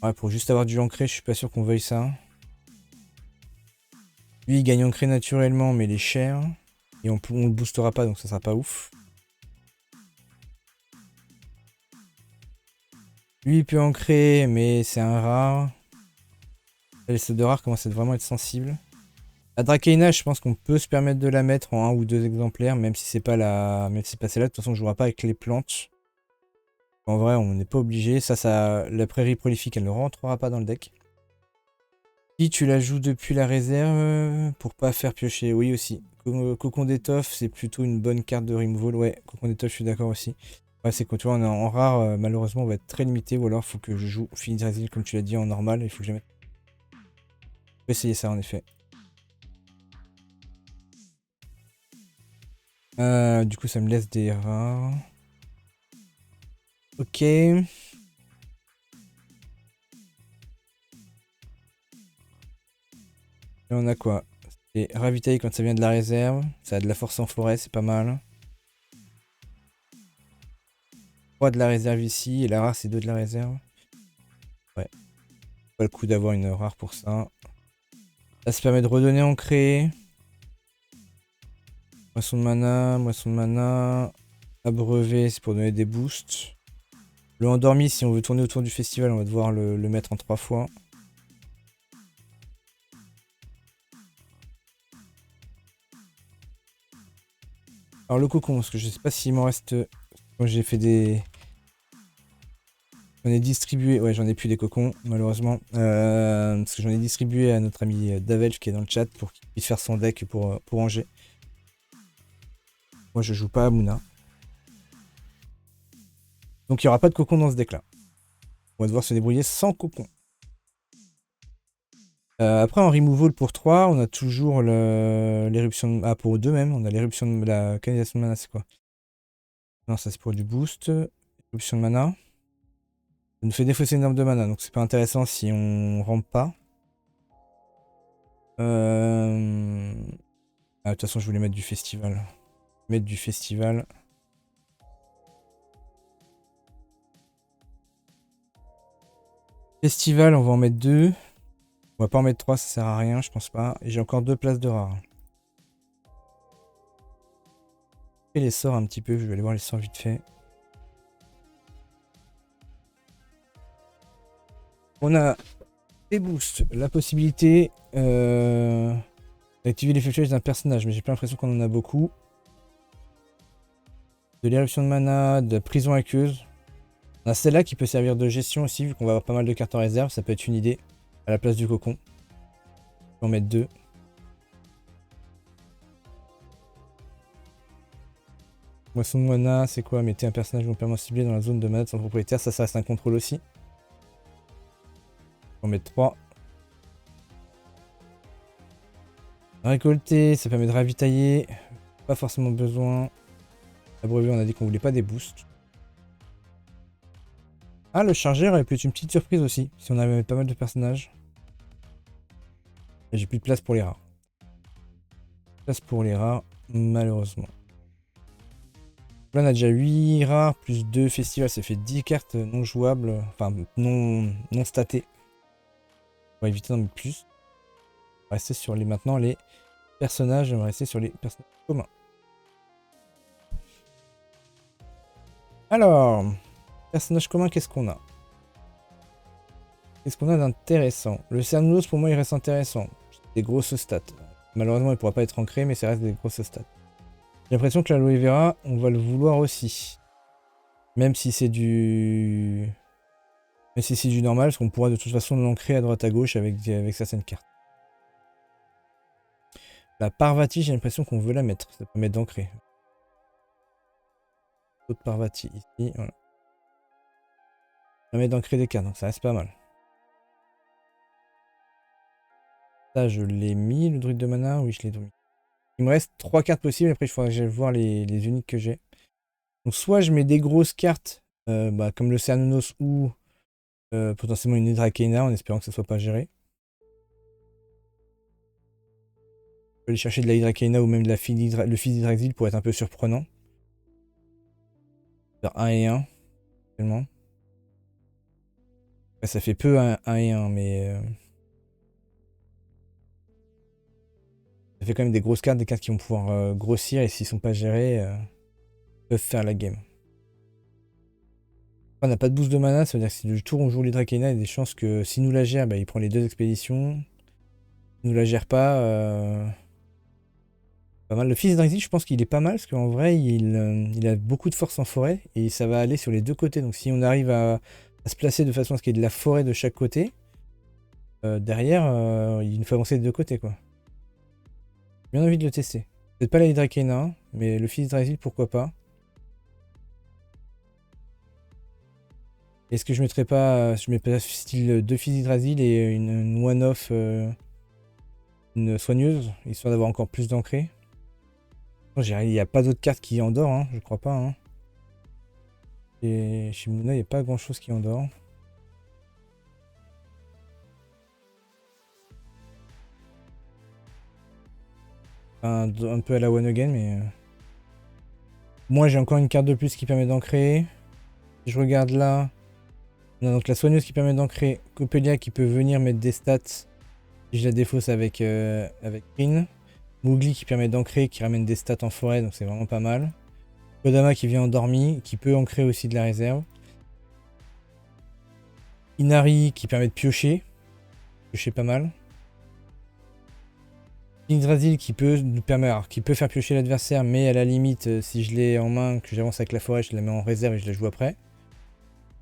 Ouais, pour juste avoir du ancré, je suis pas sûr qu'on veuille ça. Lui, il gagne ancré naturellement, mais il est cher. Et on le boostera pas, donc ça sera pas ouf. Lui, il peut ancrer, mais c'est un rare. Les slots de rare commencent à vraiment être sensibles. La Dracaena, je pense qu'on peut se permettre de la mettre en 1 ou 2 exemplaires, même si c'est pas même si c'est pas celle-là. De toute façon, on jouera pas avec les plantes. En vrai, on n'est pas obligé. La prairie prolifique, elle ne rentrera pas dans le deck. Si tu la joues depuis la réserve, pour pas faire piocher, oui aussi. Cocon d'étoffe, c'est plutôt une bonne carte de removal. Ouais, Cocon d'étoffe, je suis d'accord aussi. Ouais, c'est quand tu vois, on est en rare, malheureusement, on va être très limité. Ou alors, il faut que je joue Finidrasil, comme tu l'as dit, en normal. Il faut que je la mette. On peut essayer ça, en effet. Du coup, ça me laisse des rares. Ok. Et on a quoi? C'est ravitailler quand ça vient de la réserve. Ça a de la force en forêt, c'est pas mal. 3 de la réserve ici. Et la rare, c'est 2 de la réserve. Ouais. Pas le coup d'avoir une rare pour ça. Ça se permet de redonner ancré. Moisson de mana, moisson de mana. Abreuvé, c'est pour donner des boosts. Le endormi, si on veut tourner autour du festival, on va devoir le mettre en 3 fois. Alors le cocon, parce que je sais pas s'il m'en reste... Quand j'ai fait des... J'en ai distribué... Ouais, j'en ai plus des cocons, malheureusement. Parce que j'en ai distribué à notre ami Davelch qui est dans le chat pour qu'il puisse faire son deck pour Angers. Moi, je joue pas à Mouna. Donc il n'y aura pas de cocon dans ce deck là. On va devoir se débrouiller sans cocon. Après en removal pour 3, on a toujours l'éruption de... Ah pour 2 même, on a l'éruption de la canalisation de mana, c'est quoi? Non, ça c'est pour du boost. Éruption de mana. Ça nous fait défausser une norme de mana, donc c'est pas intéressant si on rampe pas. De toute façon je voulais mettre du festival. Mettre du festival. Festival, on va en mettre 2. On va pas en mettre 3, ça sert à rien, je pense pas. Et j'ai encore 2 places de rare. Et les sorts un petit peu, je vais aller voir les sorts vite fait. On a des boosts, la possibilité d'activer les fléchettes d'un personnage, mais j'ai pas l'impression qu'on en a beaucoup. De l'éruption de mana, de la prison aqueuse. On a celle-là qui peut servir de gestion aussi, vu qu'on va avoir pas mal de cartes en réserve, ça peut être une idée à la place du cocon. On va en mettre 2. Moisson de mana, c'est quoi? Mettez un personnage volontairement ciblé dans la zone de mana de son propriétaire, ça reste un contrôle aussi. On va en mettre 3. Récolter, ça permet de ravitailler. Pas forcément besoin. Abreuver, on a dit qu'on voulait pas des boosts. Ah, le chargeur aurait pu être une petite surprise aussi, si on avait pas mal de personnages. Et j'ai plus de place pour les rares. Place pour les rares, malheureusement. Là, on a déjà 8 rares, plus 2 festivals, ça fait 10 cartes non jouables, enfin non statées. On va éviter d'en mettre plus. On va rester sur maintenant les personnages, on va rester sur les personnages communs. Alors, personnage commun, qu'est-ce qu'on a? Qu'est-ce qu'on a d'intéressant? Le Cernunnos, pour moi, il reste intéressant. Des grosses stats. Malheureusement, il ne pourra pas être ancré, mais ça reste des grosses stats. J'ai l'impression que l'aloe vera, on va le vouloir aussi. Même si c'est du... Mais si c'est du normal, parce qu'on pourra de toute façon l'ancrer à droite à gauche avec certaines cartes. La Parvati, j'ai l'impression qu'on veut la mettre. Ça permet d'ancrer. Autre Parvati ici, voilà. Ça permet d'ancrer des cartes, donc ça reste pas mal. Ça, je l'ai mis, le druide de mana. Oui, je l'ai mis. Il me reste 3 cartes possibles. Après, il faudra que j'aille voir les uniques que j'ai. Donc, soit je mets des grosses cartes, comme le Cernunnos ou potentiellement une Hydra Arcana, en espérant que ça soit pas géré. Je peux aller chercher de la Hydra Arcana ou même de le fils d'Hydraxil pour être un peu surprenant. Faire 1 et 1, tellement. Ouais, ça fait peu 1 et 1, mais... ça fait quand même des grosses cartes, des cartes qui vont pouvoir grossir, et s'ils sont pas gérés, peuvent faire la game. On n'a pas de boost de mana, ça veut dire que si le tour on joue l'Hydra Arcana, il y a des chances que s'il nous la gère, il prend les 2 expéditions. S'il nous la gère pas... pas mal. Le fils d'Hydraxil, je pense qu'il est pas mal, parce qu'en vrai, il a beaucoup de force en forêt, et ça va aller sur les 2 côtés. Donc si on arrive à se placer de façon à ce qu'il y ait de la forêt de chaque côté, derrière, il nous fait avancer des 2 côtés, quoi. J'ai bien envie de le tester. Peut-être pas la Hydra Arcana, mais le fils d'Hydraxil, pourquoi pas. Est-ce que je mettrais pas... Je mets pas style 2 fils d'Hydraxil et une one-off, une soigneuse, histoire d'avoir encore plus d'ancré. Il n'y a pas d'autres cartes qui endort, hein, je crois pas. Hein. Et chez Mouna, il n'y a pas grand chose qui endort. Un peu à la one again, mais... Moi, j'ai encore une carte de plus qui permet d'ancrer. Si je regarde là, on a donc la soigneuse qui permet d'ancrer. Coppelia qui peut venir mettre des stats. Si je la défausse avec Green. Mowgli qui permet d'ancrer, qui ramène des stats en forêt, donc c'est vraiment pas mal. Kodama qui vient endormi, qui peut ancrer aussi de la réserve. Inari qui permet de piocher. Piocher pas mal. Yggdrasil qui peut nous permettre, qui peut faire piocher l'adversaire, mais à la limite, si je l'ai en main, que j'avance avec la forêt, je la mets en réserve et je la joue après.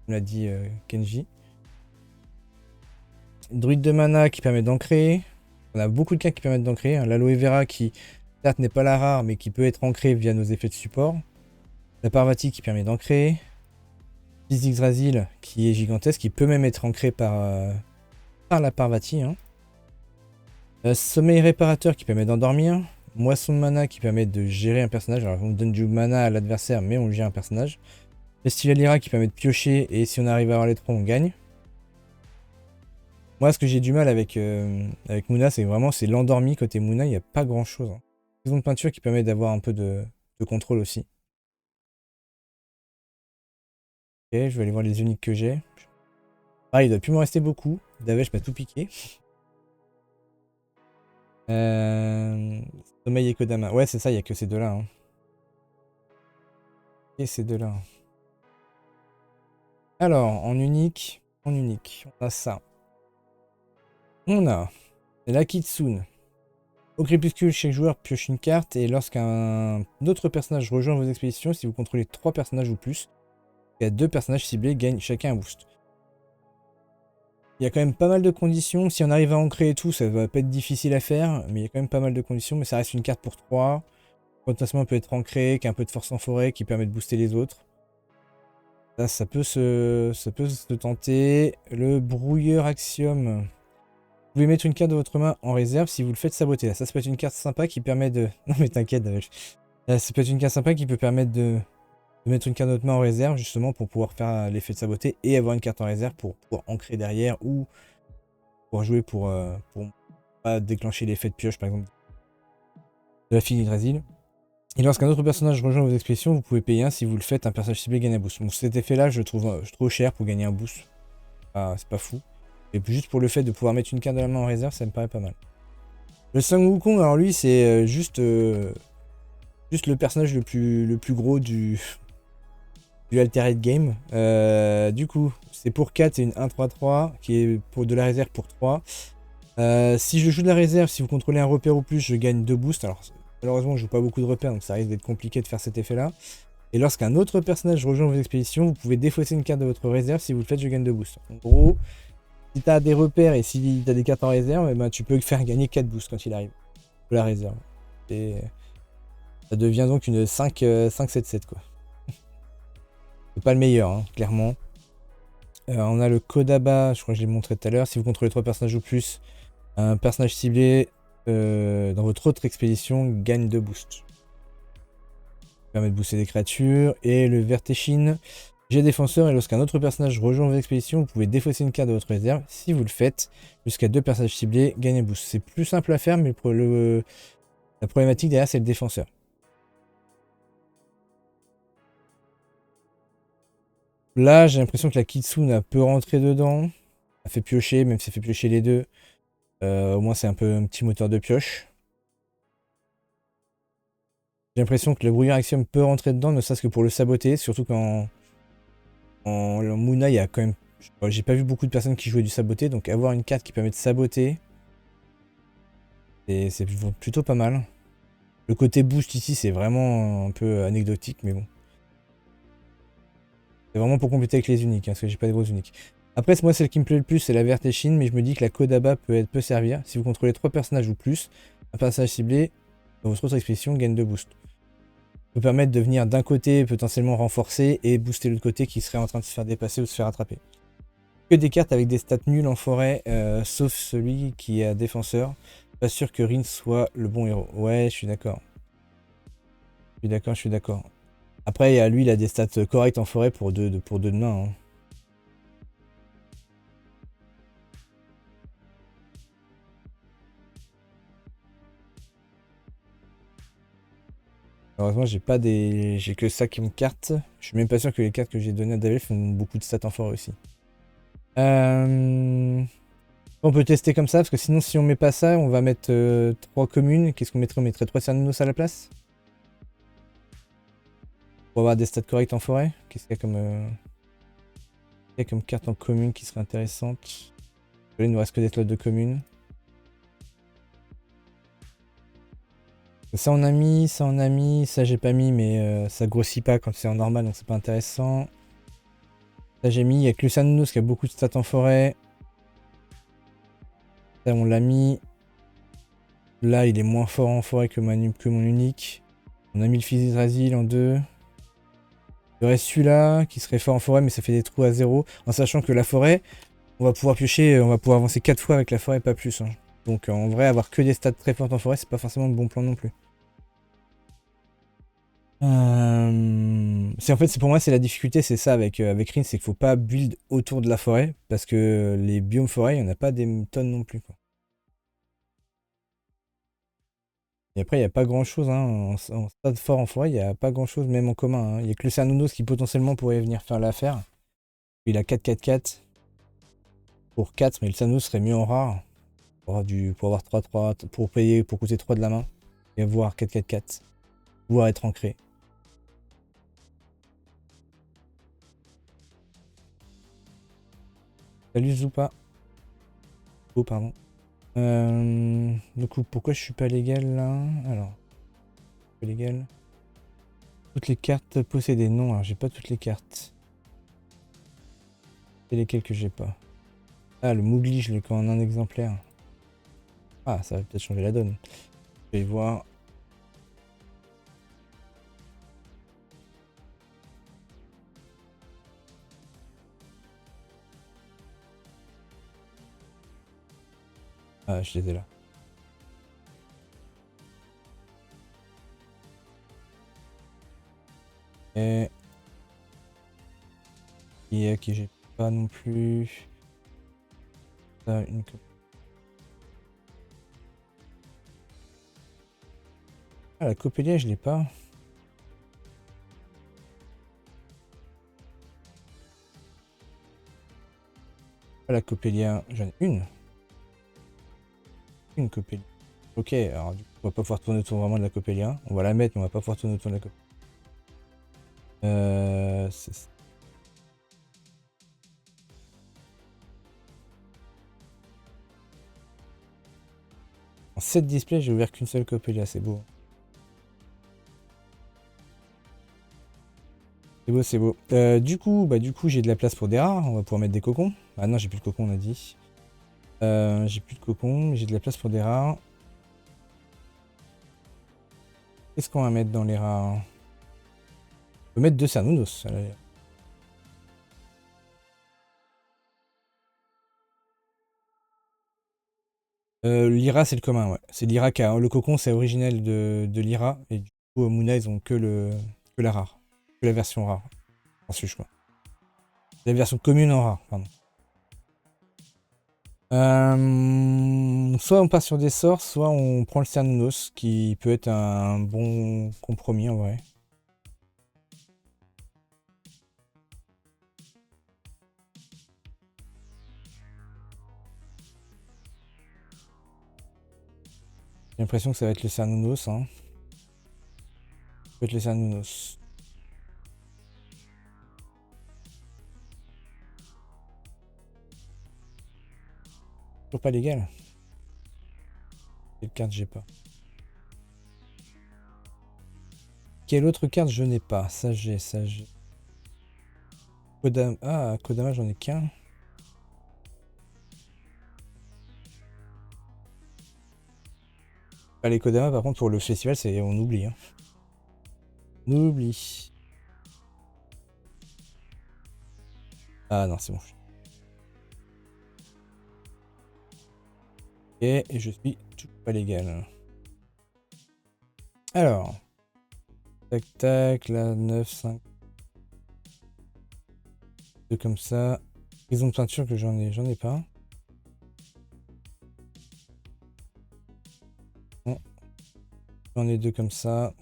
Comme l'a dit Kenji. Druide de mana qui permet d'ancrer. On a beaucoup de cartes qui permettent d'ancrer. Hein. L'aloe vera qui, certes, n'est pas la rare, mais qui peut être ancrée via nos effets de support. La Parvati qui permet d'ancrer. Fils d'Yggdrasil qui est gigantesque, qui peut même être ancré par la Parvati. Hein. Sommeil réparateur qui permet d'endormir. Moisson de mana qui permet de gérer un personnage. Alors on donne du mana à l'adversaire, mais on gère un personnage. Festival Lyra qui permet de piocher, et si on arrive à avoir les 3, on gagne. Moi, ce que j'ai du mal avec Mouna, c'est vraiment l'endormi côté Mouna, il n'y a pas grand chose. Hein. Saison de peinture qui permet d'avoir un peu de contrôle aussi. Ok, je vais aller voir les uniques que j'ai. Ah, il doit plus m'en rester beaucoup. Davesh m'a tout piqué. Sommeil et Kodama. Ouais, c'est ça, il n'y a que ces deux-là. Hein. Et ces deux-là. Alors, en unique, on a ça. On a la Kitsune. Au crépuscule, chaque joueur pioche une carte, et lorsqu'un autre personnage rejoint vos expéditions, si vous contrôlez 3 personnages ou plus, il y a 2 personnages ciblés gagnent chacun un boost. Il y a quand même pas mal de conditions. Si on arrive à ancrer et tout, ça va pas être difficile à faire, mais il y a quand même pas mal de conditions. Mais ça reste une carte pour 3. Potentiellement peut être ancré, qui a un peu de force en forêt, qui permet de booster les autres. Ça peut se tenter. Le brouilleur axiome. pouvez mettre une carte de votre main en réserve si vous le faites saboter. Là, ça peut être une carte sympa qui permet de... Non mais t'inquiète, ça peut être une carte sympa qui peut permettre de mettre une carte de votre main en réserve, justement, pour pouvoir faire l'effet de saboter et avoir une carte en réserve pour pouvoir ancrer derrière ou pour jouer pour pas déclencher l'effet de pioche, par exemple, de la fille d'Yggdrasil. Et lorsqu'un autre personnage rejoint vos expéditions, vous pouvez payer un si vous le faites, un personnage ciblé gagne un boost. Donc cet effet-là, je trouve cher pour gagner un boost. Ah, c'est pas fou. Et puis juste pour le fait de pouvoir mettre une carte de la main en réserve, ça me paraît pas mal. Le Sun Wukong, alors lui, c'est juste le personnage le plus gros du Altered Game. Du coup, c'est pour 4 et une 1-3-3 qui est pour de la réserve pour 3. Si je joue de la réserve, si vous contrôlez un repère ou plus, je gagne 2 boosts. Alors malheureusement, je joue pas beaucoup de repères, donc ça risque d'être compliqué de faire cet effet-là. Et lorsqu'un autre personnage rejoint vos expéditions, vous pouvez défausser une carte de votre réserve. Si vous le faites, je gagne 2 boosts. En gros, si tu as des repères et si tu as des cartes en réserve, eh ben, tu peux faire gagner 4 boosts quand il arrive. De la réserve. Et ça devient donc une 5-7-7 quoi. C'est pas le meilleur, hein, clairement. On a le Kodama, je crois que je l'ai montré tout à l'heure. Si vous contrôlez 3 personnages ou plus, un personnage ciblé dans votre autre expédition gagne 2 boosts. Ça permet de booster des créatures. Et le Verteshin, jet défenseur. Et lorsqu'un autre personnage rejoint vos expéditions, vous pouvez défausser une carte de votre réserve. Si vous le faites, jusqu'à 2 personnages ciblés gagnent un boost. C'est plus simple à faire, mais la problématique derrière, c'est le défenseur. Là, j'ai l'impression que la Kitsune peut rentrer dedans. Ça fait piocher, même si ça fait piocher les deux. Au moins, c'est un peu un petit moteur de pioche. J'ai l'impression que le brouillard Axiom peut rentrer dedans, ne serait-ce que pour le saboter. Surtout qu'en Moona, il y a quand même... J'ai pas vu beaucoup de personnes qui jouaient du saboté. Donc avoir une carte qui permet de saboter, c'est plutôt pas mal. Le côté boost ici, c'est vraiment un peu anecdotique, mais bon. C'est vraiment pour compléter avec les uniques, hein, parce que j'ai pas de gros uniques. Après, moi, celle qui me plaît le plus, c'est la Verteshin, mais je me dis que la Kodama peut servir. Si vous contrôlez 3 personnages ou plus, un personnage ciblé, dans votre autre expédition, gagne 2 boosts. Ça peut permettre de venir d'un côté potentiellement renforcer et booster l'autre côté qui serait en train de se faire dépasser ou de se faire attraper. Que des cartes avec des stats nuls en forêt, sauf celui qui est défenseur. Pas sûr que Rin soit le bon héros. Ouais, je suis d'accord. Je suis d'accord. Après, lui, il a des stats correctes en forêt pour deux de main. Hein. Heureusement, j'ai que ça qui me carte. Je suis même pas sûr que les cartes que j'ai données à Davel font beaucoup de stats en forêt aussi. On peut tester comme ça, parce que sinon, si on met pas ça, on va mettre 3 communes. Qu'est-ce qu'on mettrait? On mettrait 3 Cernunnos à la place? Pour avoir des stats corrects en forêt. Qu'est-ce qu'il y a comme carte en commune qui serait intéressante? Là, il nous reste que des slots de communes. Ça on a mis, ça j'ai pas mis, mais ça grossit pas quand c'est en normal, donc c'est pas intéressant. Ça j'ai mis, il y a que le Cernunnos qui a beaucoup de stats en forêt. Ça on l'a mis. Là il est moins fort en forêt que mon unique. On a mis le fils d'Yggdrasil en 2. Il reste celui-là qui serait fort en forêt, mais ça fait des trous à 0. En sachant que la forêt, on va pouvoir piocher, on va pouvoir avancer 4 fois avec la forêt, pas plus. Hein. Donc en vrai, avoir que des stats très fortes en forêt, c'est pas forcément le bon plan non plus. En fait, pour moi, c'est la difficulté, c'est ça avec Rin, c'est qu'il faut pas build autour de la forêt, parce que les biomes forêt, il n'y en a pas des tonnes non plus. Quoi. Et après, il n'y a pas grand chose, hein, en stade fort en forêt, il n'y a pas grand chose, même en commun. Hein. Il n'y a que le Cernunnos qui potentiellement pourrait venir faire l'affaire. Il a 4-4-4 pour 4, mais le Cernunnos serait mieux en rare, pour avoir 3-3, pour coûter 3 de la main, et avoir 4-4-4, pouvoir être ancré. Salut Zoupa. Oh, pardon. Du coup, pourquoi je suis pas légal là? Alors, pas légal. Toutes les cartes possédées. Non, alors j'ai pas toutes les cartes. C'est lesquelles que j'ai pas? Ah, le Mougli, je l'ai qu'en un exemplaire. Ah, ça va peut-être changer la donne. Je vais voir. Ah, je les ai là. Et qui j'ai pas non plus. Ça, une copie. Ah, la Coppelia, je l'ai pas. Ah, la Coppelia, j'en ai une. Une Coppelia. Ok, alors du coup, on va pas pouvoir tourner autour vraiment de la Coppelia. On va la mettre, mais on va pas pouvoir tourner autour de la Coppelia. En 7 displays, j'ai ouvert qu'une seule Coppelia, c'est beau. C'est beau, c'est beau. Du coup, j'ai de la place pour des rares. On va pouvoir mettre des cocons. Ah non, j'ai plus de cocons, on a dit. J'ai plus de cocons, mais j'ai de la place pour des rares. Qu'est-ce qu'on va mettre dans les rares? On peut mettre 2 Cernunnos. Lyra, c'est le commun, ouais. C'est Lyra qui a. Le cocon, c'est originel de Lyra. Et du coup, Moona, ils ont que la rare. Que la version rare. Ensuite, je crois. La version commune en rare, pardon. Soit on part sur des sorts, soit on prend le Cernunnos, qui peut être un bon compromis en vrai. J'ai l'impression que ça va être le Cernunnos. Hein. Ça va être le Cernunnos. Toujours pas légal. Quelle carte j'ai pas? Quelle autre carte je n'ai pas? Ça j'ai, ça j'ai. Kodama, ah, Kodama j'en ai qu'un. Ah, les Kodama par contre pour le festival c'est on oublie. Hein. On oublie. Ah non c'est bon. Et je suis toujours pas légal. Alors. Tac tac, là 9, 5. Deux comme ça. Prison de peinture que j'en ai pas. Bon. J'en ai 2 comme ça.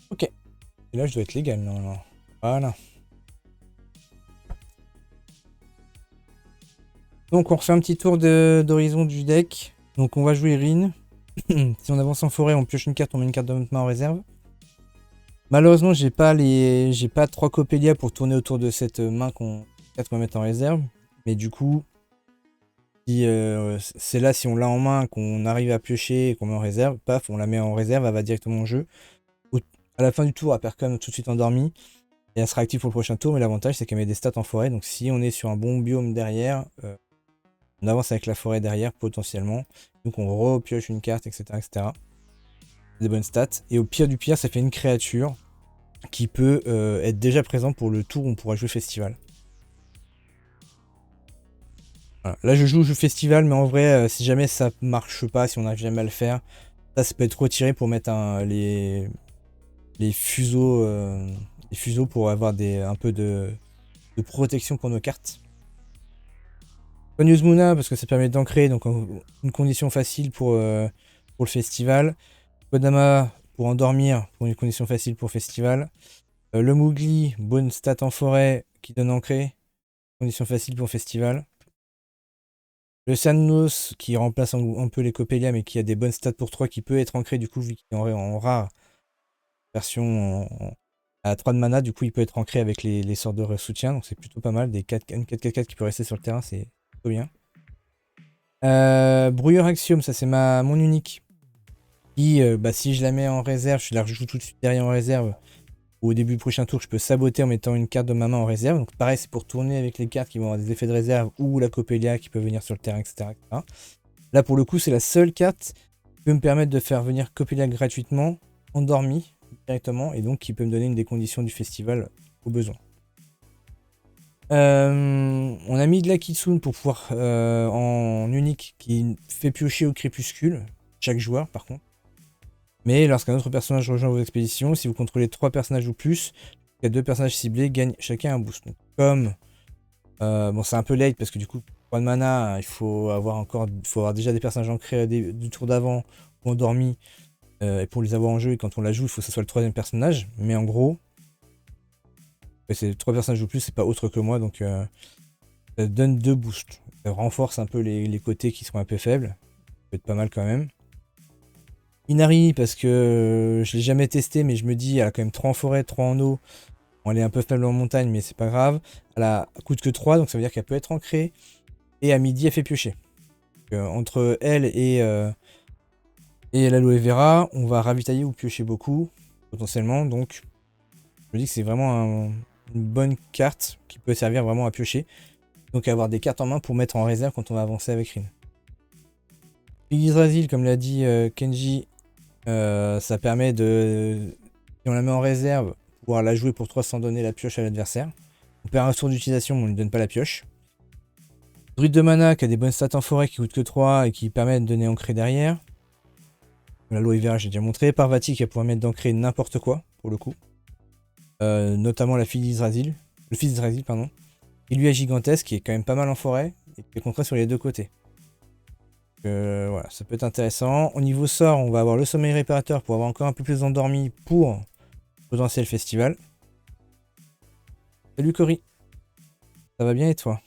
Ok. Et là je dois être légal normalement. Voilà. Donc on refait un petit tour d'horizon du deck. Donc on va jouer Rin. Si on avance en forêt, on pioche une carte, on met une carte de notre main en réserve. Malheureusement, j'ai pas 3 Coppelia pour tourner autour de cette main qu'on va mettre en réserve. Mais du coup, si, c'est là, si on l'a en main, qu'on arrive à piocher et qu'on met en réserve, paf, on la met en réserve, elle va directement en jeu. À la fin du tour, elle perd quand même tout de suite endormie. Et elle sera active pour le prochain tour, mais l'avantage c'est qu'elle met des stats en forêt. Donc si on est sur un bon biome derrière, on avance avec la forêt derrière potentiellement. Donc on repioche une carte, etc. etc. Des bonnes stats. Et au pire du pire, ça fait une créature qui peut être déjà présente pour le tour où on pourra jouer festival. Voilà. Là je joue festival, mais en vrai, si jamais ça marche pas, si on n'arrive jamais à le faire, ça peut être retiré pour mettre les fuseaux. Les fuseaux pour avoir un peu de protection pour nos cartes. News Moona parce que ça permet d'ancrer, donc une condition facile pour le festival. Kodama pour endormir, pour une condition facile pour le festival. Le Mowgli, bonne stat en forêt qui donne ancré, condition facile pour le festival. Le Cernunnos qui remplace un peu les Coppelia mais qui a des bonnes stats pour 3 qui peut être ancré du coup vu qu'il est en rare version à 3 de mana, du coup il peut être ancré avec les sorts de soutien, donc c'est plutôt pas mal. Des 4-4-4 qui peut rester sur le terrain, c'est plutôt bien. Brouilleur Axiome, ça c'est mon unique. Qui, si je la mets en réserve, je la rejoue tout de suite derrière en réserve. Ou au début du prochain tour, je peux saboter en mettant une carte de ma main en réserve. Donc pareil, c'est pour tourner avec les cartes qui vont avoir des effets de réserve ou la Coppelia qui peut venir sur le terrain, etc. etc. Là pour le coup, c'est la seule carte qui peut me permettre de faire venir Coppelia gratuitement, endormie directement, et donc qui peut me donner une des conditions du festival au besoin. On a mis de la Kitsune pour pouvoir en unique qui fait piocher au crépuscule, chaque joueur par contre. Mais lorsqu'un autre personnage rejoint vos expéditions, si vous contrôlez 3 personnages ou plus, il y a 2 personnages ciblés gagnent chacun un boost. Donc, comme bon, c'est un peu late parce que du coup, 3 de mana, il faut avoir déjà des personnages ancrés du tour d'avant ou endormis. Et pour les avoir en jeu, et quand on la joue, il faut que ce soit le 3ème personnage. Mais en gros, c'est 3 personnages ou plus, c'est pas autre que moi, donc ça donne 2 boosts. Ça renforce un peu les côtés qui sont un peu faibles. Ça peut être pas mal quand même. Inari, parce que je l'ai jamais testé, mais je me dis, elle a quand même 3 en forêt, 3 en eau. Bon, elle est un peu faible en montagne, mais c'est pas grave. Elle a coûte que 3, donc ça veut dire qu'elle peut être ancrée. Et à midi, elle fait piocher. Donc, entre elle et l'aloe vera, on va ravitailler ou piocher beaucoup, potentiellement. Donc, je me dis que c'est vraiment une bonne carte qui peut servir vraiment à piocher. Donc, avoir des cartes en main pour mettre en réserve quand on va avancer avec Rin. Yggdrasil, comme l'a dit Kenji, ça permet de, si on la met en réserve, pouvoir la jouer pour 3 sans donner la pioche à l'adversaire. On perd un tour d'utilisation, mais on ne lui donne pas la pioche. Druide de mana qui a des bonnes stats en forêt qui coûte que 3 et qui permet de donner ancré derrière. L'aloe vera, j'ai déjà montré. Parvati qui va pouvoir mettre d'ancré n'importe quoi, pour le coup. Notamment la fille d'Yggdrasil. Le fils d'Yggdrasil, pardon. Et lui est gigantesque, qui est quand même pas mal en forêt, et qui est contraint sur les deux côtés. Voilà, ça peut être intéressant. Au niveau sort, on va avoir le sommeil réparateur pour avoir encore un peu plus endormi pour potentiel festival. Salut Cory, ça va bien et toi?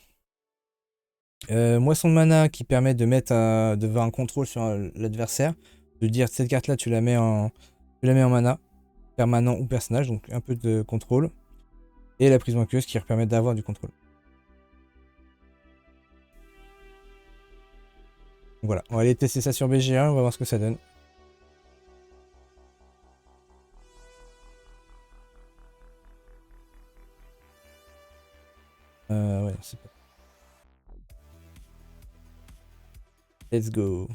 Moisson de mana qui permet de de faire un contrôle sur l'adversaire, de dire cette carte là tu la mets en mana, permanent ou personnage, donc un peu de contrôle. Et la prison aqueuse qui permet d'avoir du contrôle. Voilà, on va aller tester ça sur BG1, on va voir ce que ça donne. Ouais, c'est pas... Let's go.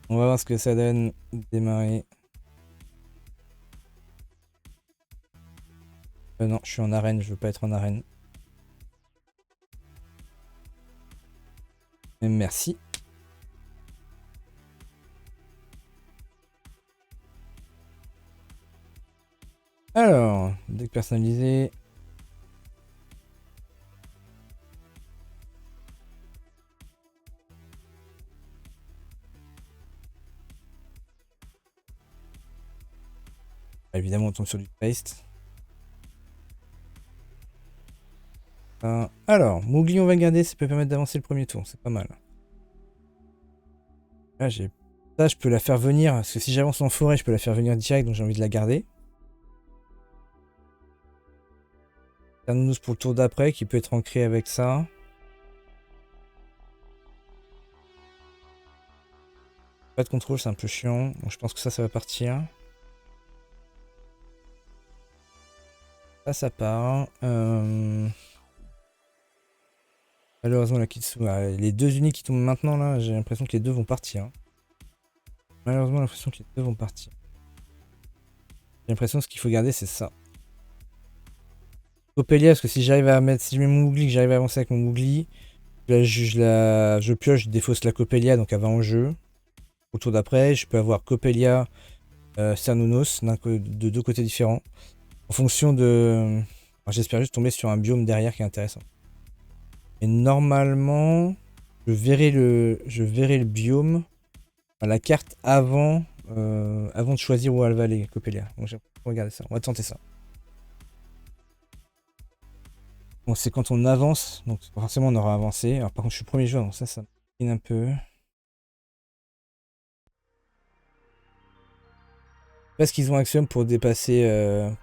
On va voir ce que ça donne. Démarrer. Non, je suis en arène, je veux pas être en arène. Merci. Alors, deck personnalisé. Évidemment, on tombe sur du paste. Alors, Mowgli, on va garder, ça peut permettre d'avancer le premier tour, c'est pas mal. Là, ça, je peux la faire venir, parce que si j'avance en forêt, je peux la faire venir direct, donc j'ai envie de la garder. Cernunnos pour le tour d'après, qui peut être ancré avec ça. Pas de contrôle, c'est un peu chiant. Donc je pense que ça va partir. Ça part. Malheureusement, la Kitsu, les deux uniques qui tombent maintenant, là, j'ai l'impression que les deux vont partir. Malheureusement, j'ai l'impression que les deux vont partir. J'ai l'impression que ce qu'il faut garder, c'est ça. Coppelia, parce que si j'arrive à mettre, si je mets mon Mowgli, que j'arrive à avancer avec mon Mowgli, je pioche, je défausse la Coppelia, donc elle va en jeu. Au tour d'après, je peux avoir Coppelia, Cernunnos, de deux côtés différents. En fonction de... J'espère juste tomber sur un biome derrière qui est intéressant. Et normalement, je verrai le biome, la carte avant de choisir où elle va aller, Coppelia. Donc j'ai regarder ça, on va tenter ça. Bon, c'est quand on avance, donc forcément on aura avancé. Alors par contre je suis premier joueur, donc ça me un peu. Parce qu'ils ont Axiom pour dépasser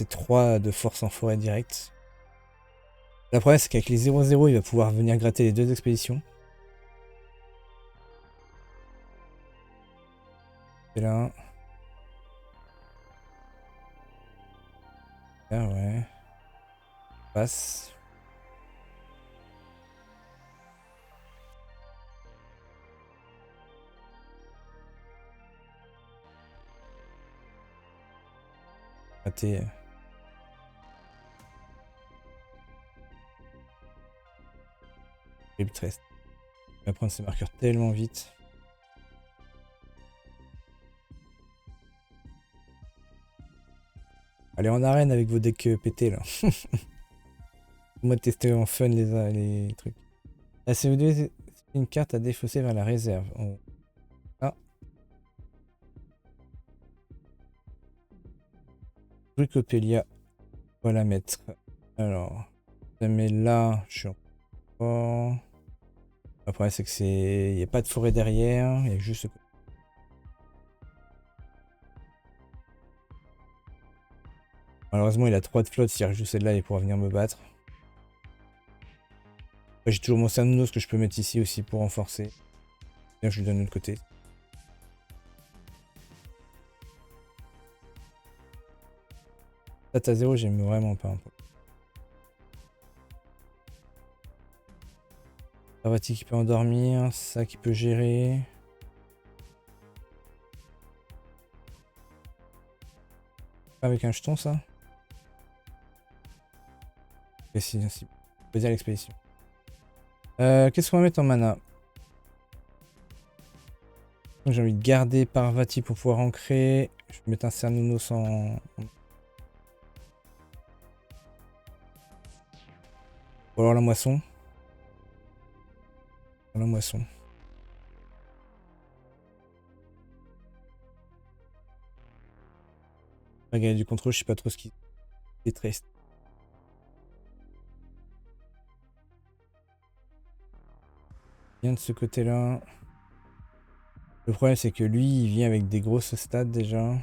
3 de force en forêt directe. Le problème c'est qu'avec les 0-0, il va pouvoir venir gratter les deux expéditions. Et là. Ah ouais. Passe. Raté. horrible Trest. Il va prendre ses marqueurs tellement vite. Allez en arène avec vos decks pétés là. Moi de tester en fun les trucs. La CO2 c'est une carte à défausser vers la réserve. Ah. Drucopélia. On va la mettre. Alors. Je la mets là. Je suis en. Après c'est que c'est. Il n'y a pas de forêt derrière. Il y a juste. Malheureusement il a 3 de flotte. S'il rajoute celle-là il pourra venir me battre. J'ai toujours mon Sanunos que je peux mettre ici aussi pour renforcer. Là, je lui donne de l'autre côté. Stat à 0, j'aime vraiment pas. Savati qui peut endormir, ça qui peut gérer. Avec un jeton, ça. Et si, on peut dire l'expédition. Qu'est-ce qu'on va mettre en mana? J'ai envie de garder Parvati pour pouvoir ancrer. Je vais mettre un Cernunnos en... Ou alors la moisson. La moisson. On va gagner du contrôle, je sais pas trop ce qui est triste. Bien de ce côté-là. Le problème c'est que lui, il vient avec des grosses stats déjà.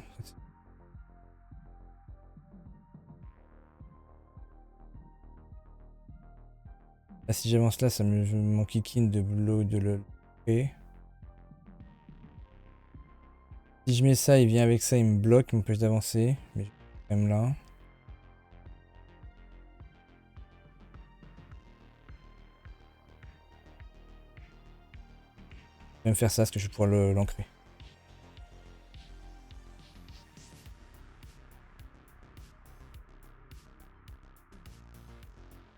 Ah, si j'avance là, ça me mon kickin de blow de le. Si je mets ça, il vient avec ça, il me bloque, il m'empêche d'avancer. Mais je suis quand même là. Je vais me faire ça parce que je vais pouvoir l'ancrer.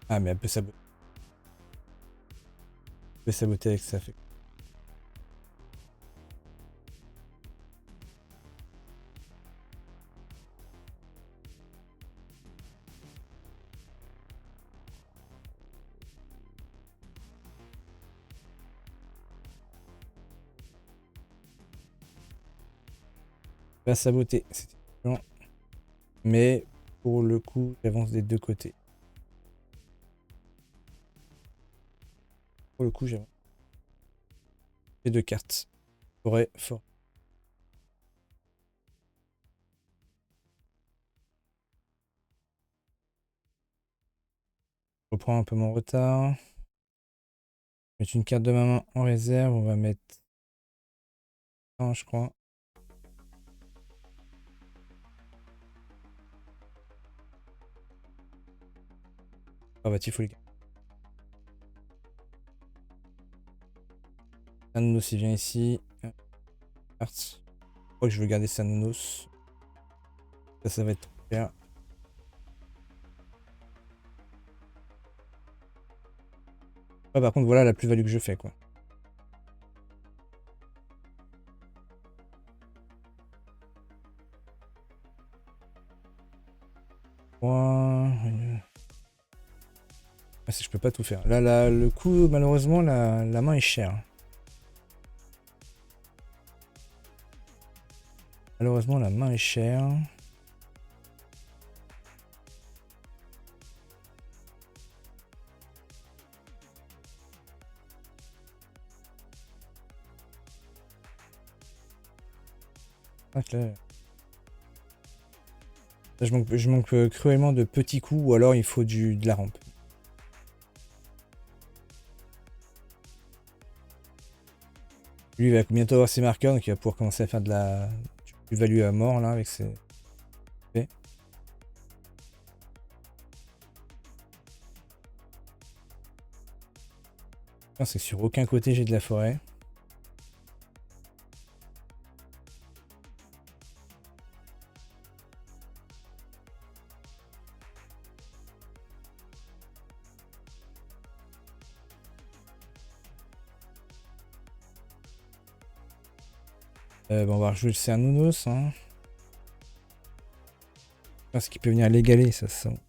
Ah, mais elle peut saboter. Elle peut saboter avec ça. Fait. Elle va saboter. C'était chiant. Mais pour le coup, j'avance des deux côtés. Pour le coup, j'avance. Les deux cartes. Forêt, fort. Je reprends un peu mon retard. Mettre une carte de ma main en réserve. On va mettre. Un, je crois. Ah bah, il faut les gars. Sanunos, il vient ici. Carte. Je crois que je veux garder Sanunos. Ça va être trop bien. Ah, par contre, voilà la plus-value que je fais, quoi. Ah, si je peux pas tout faire. Là, le coup, malheureusement, la main est chère. Malheureusement, la main est chère. Là, je manque cruellement de petits coups ou alors il faut de la rampe. Lui il va bientôt avoir ses marqueurs donc il va pouvoir commencer à faire de la plus-value à mort là avec ses... C'est sur aucun côté j'ai de la forêt. Bon, on va rejouer le Cernunnos. Hein. Parce qu'il peut venir l'égaler, ça sent.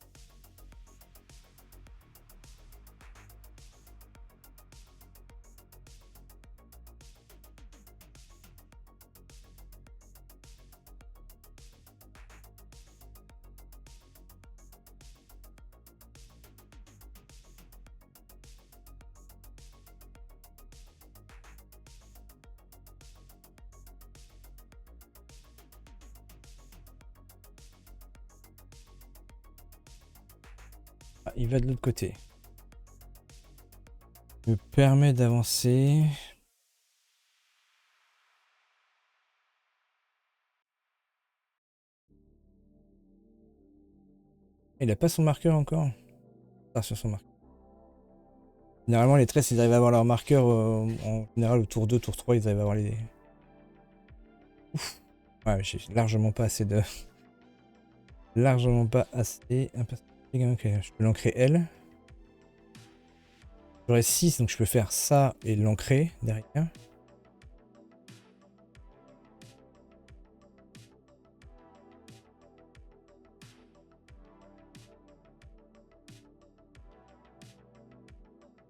Ah, il va de l'autre côté. Me permet d'avancer. Il a pas son marqueur encore. Ah, sur son marqueur. Généralement, les tresses, ils arrivent à avoir leur marqueur en général au tour 2, tour 3, ils arrivent à avoir les. Ouf. Ouais, j'ai largement pas assez de. Largement pas assez. Ok, je peux l'ancrer L. J'aurai 6, donc je peux faire ça et l'ancrer derrière.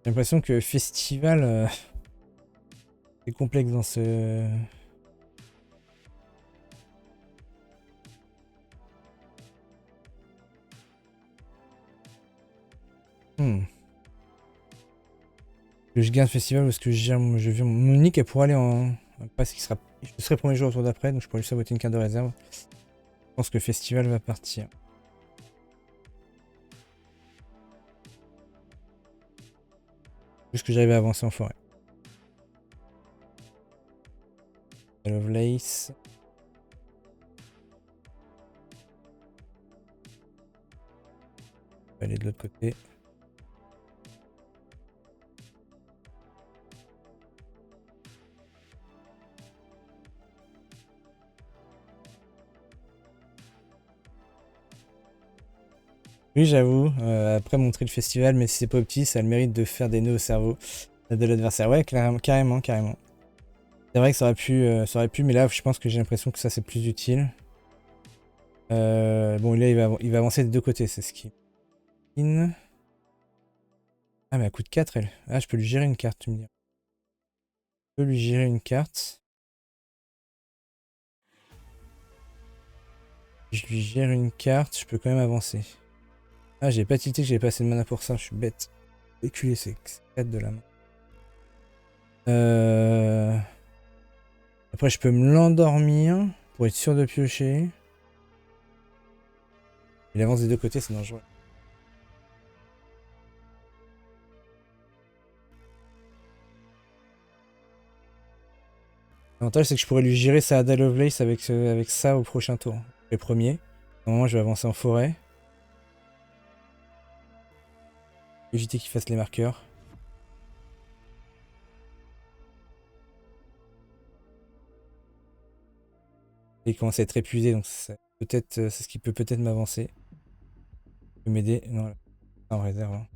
J'ai l'impression que Festival, c'est complexe dans ce... Que je garde Festival parce que je viens mon unique, elle pourrait aller en... Parce qu'il sera... Je serai premier jour au tour d'après, donc je pourrais lui saboter une carte de réserve. Je pense que Festival va partir. Juste que j'arrive à avancer en forêt. Lovelace. On va aller de l'autre côté. Oui, j'avoue, après montrer le festival, mais si c'est pas petit, ça a le mérite de faire des nœuds au cerveau de l'adversaire. Ouais, carrément, carrément. C'est vrai que ça aurait pu, mais là, je pense que j'ai l'impression que ça, c'est plus utile. Bon, là, il va avancer des deux côtés, c'est ce qui... Ah, mais à coup de 4, elle. Ah, je peux lui gérer une carte, tu me dis. Je peux lui gérer une carte. Je lui gère une carte, je peux quand même avancer. Ah, j'ai pas tilté que j'avais pas assez de mana pour ça, je suis bête. Éculé, c'est 4 de la main. Après, je peux me l'endormir pour être sûr de piocher. Il avance des deux côtés, c'est dangereux. L'avantage, c'est que je pourrais lui gérer sa Ada Lovelace avec ça au prochain tour. Les premiers. Normalement, je vais avancer en forêt. Éviter qu'il fasse les marqueurs. Et il commence à être épuisé, donc peut-être c'est ce qui peut peut-être m'avancer. Peut m'aider. Non, en réserve. Hein.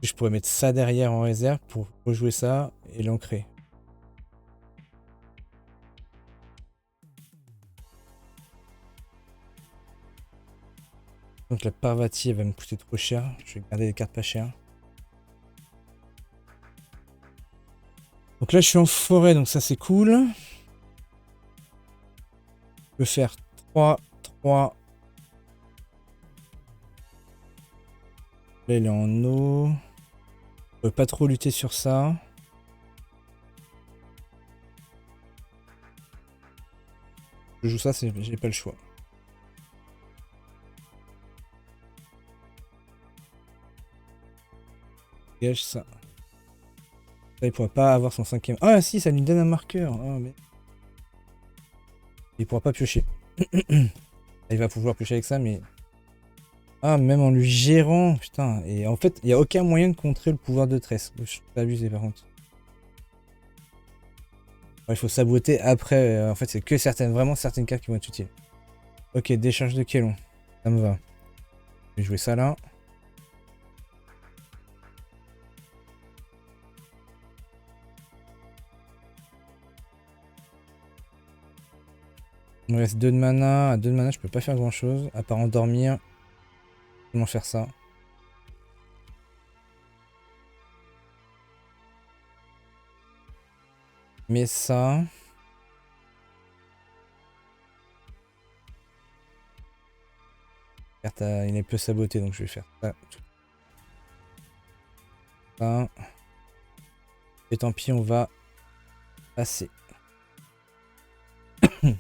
Je pourrais mettre ça derrière en réserve pour rejouer ça et l'ancrer. Donc la Parvati, elle va me coûter trop cher. Je vais garder les cartes pas chères. Donc là, je suis en forêt, donc ça c'est cool. Je peux faire 3, 3. Là, il est en eau. Je peux pas trop lutter sur ça. Je joue ça, j'ai pas le choix. Dégage ça. Ça, il pourra pas avoir son 5ème. Ah si, ça lui donne un marqueur. Oh, mais... Il pourra pas piocher. Il va pouvoir piocher avec ça, mais... Ah, même en lui gérant, putain. Et en fait, il n'y a aucun moyen de contrer le pouvoir de tresse. Je suis abusé par contre. Il faut saboter après. En fait, c'est que vraiment certaines cartes qui vont être utiles. Ok, décharge de Kélon. Ça me va. Je vais jouer ça là. Il me reste 2 de mana. À 2 de mana, je peux pas faire grand chose. À part endormir. Comment faire ça? Mais ça. Il est peu saboté, donc je vais faire ça. Ça. Et tant pis, on va passer. Il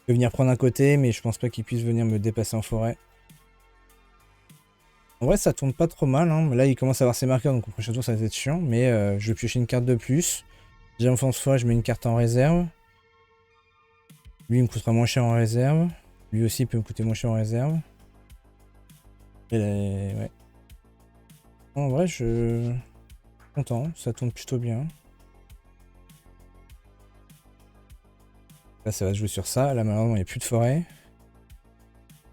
peut venir prendre un côté, mais je pense pas qu'il puisse venir me dépasser en forêt. En vrai, ça tourne pas trop mal. Hein. Là, il commence à avoir ses marqueurs, donc au prochain tour, ça va être chiant. Mais je vais piocher une carte de plus. Déjà, en fois, je mets une carte en réserve. Lui, il me coûtera moins cher en réserve. Lui aussi, il peut me coûter moins cher en réserve. Et ouais. En vrai, je suis content. Ça tourne plutôt bien. Là, ça va se jouer sur ça. Là, malheureusement, il n'y a plus de forêt.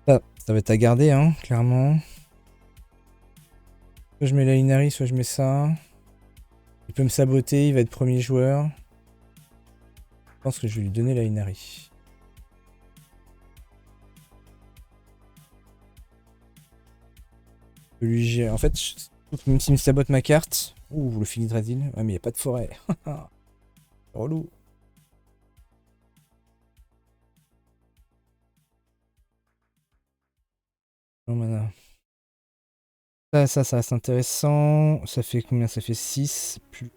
Ça va être à garder, hein, clairement. Soit je mets la Inari, soit je mets ça. Il peut me saboter, il va être premier joueur. Je pense que je vais lui donner la Inari. Je lui gérer. En fait, même s'il me sabote ma carte. Ouh, le Philidrasil. Ouais, mais il n'y a pas de forêt. Relou. Non, mana. Ça reste intéressant. Ça fait combien? Ça fait 6. Plus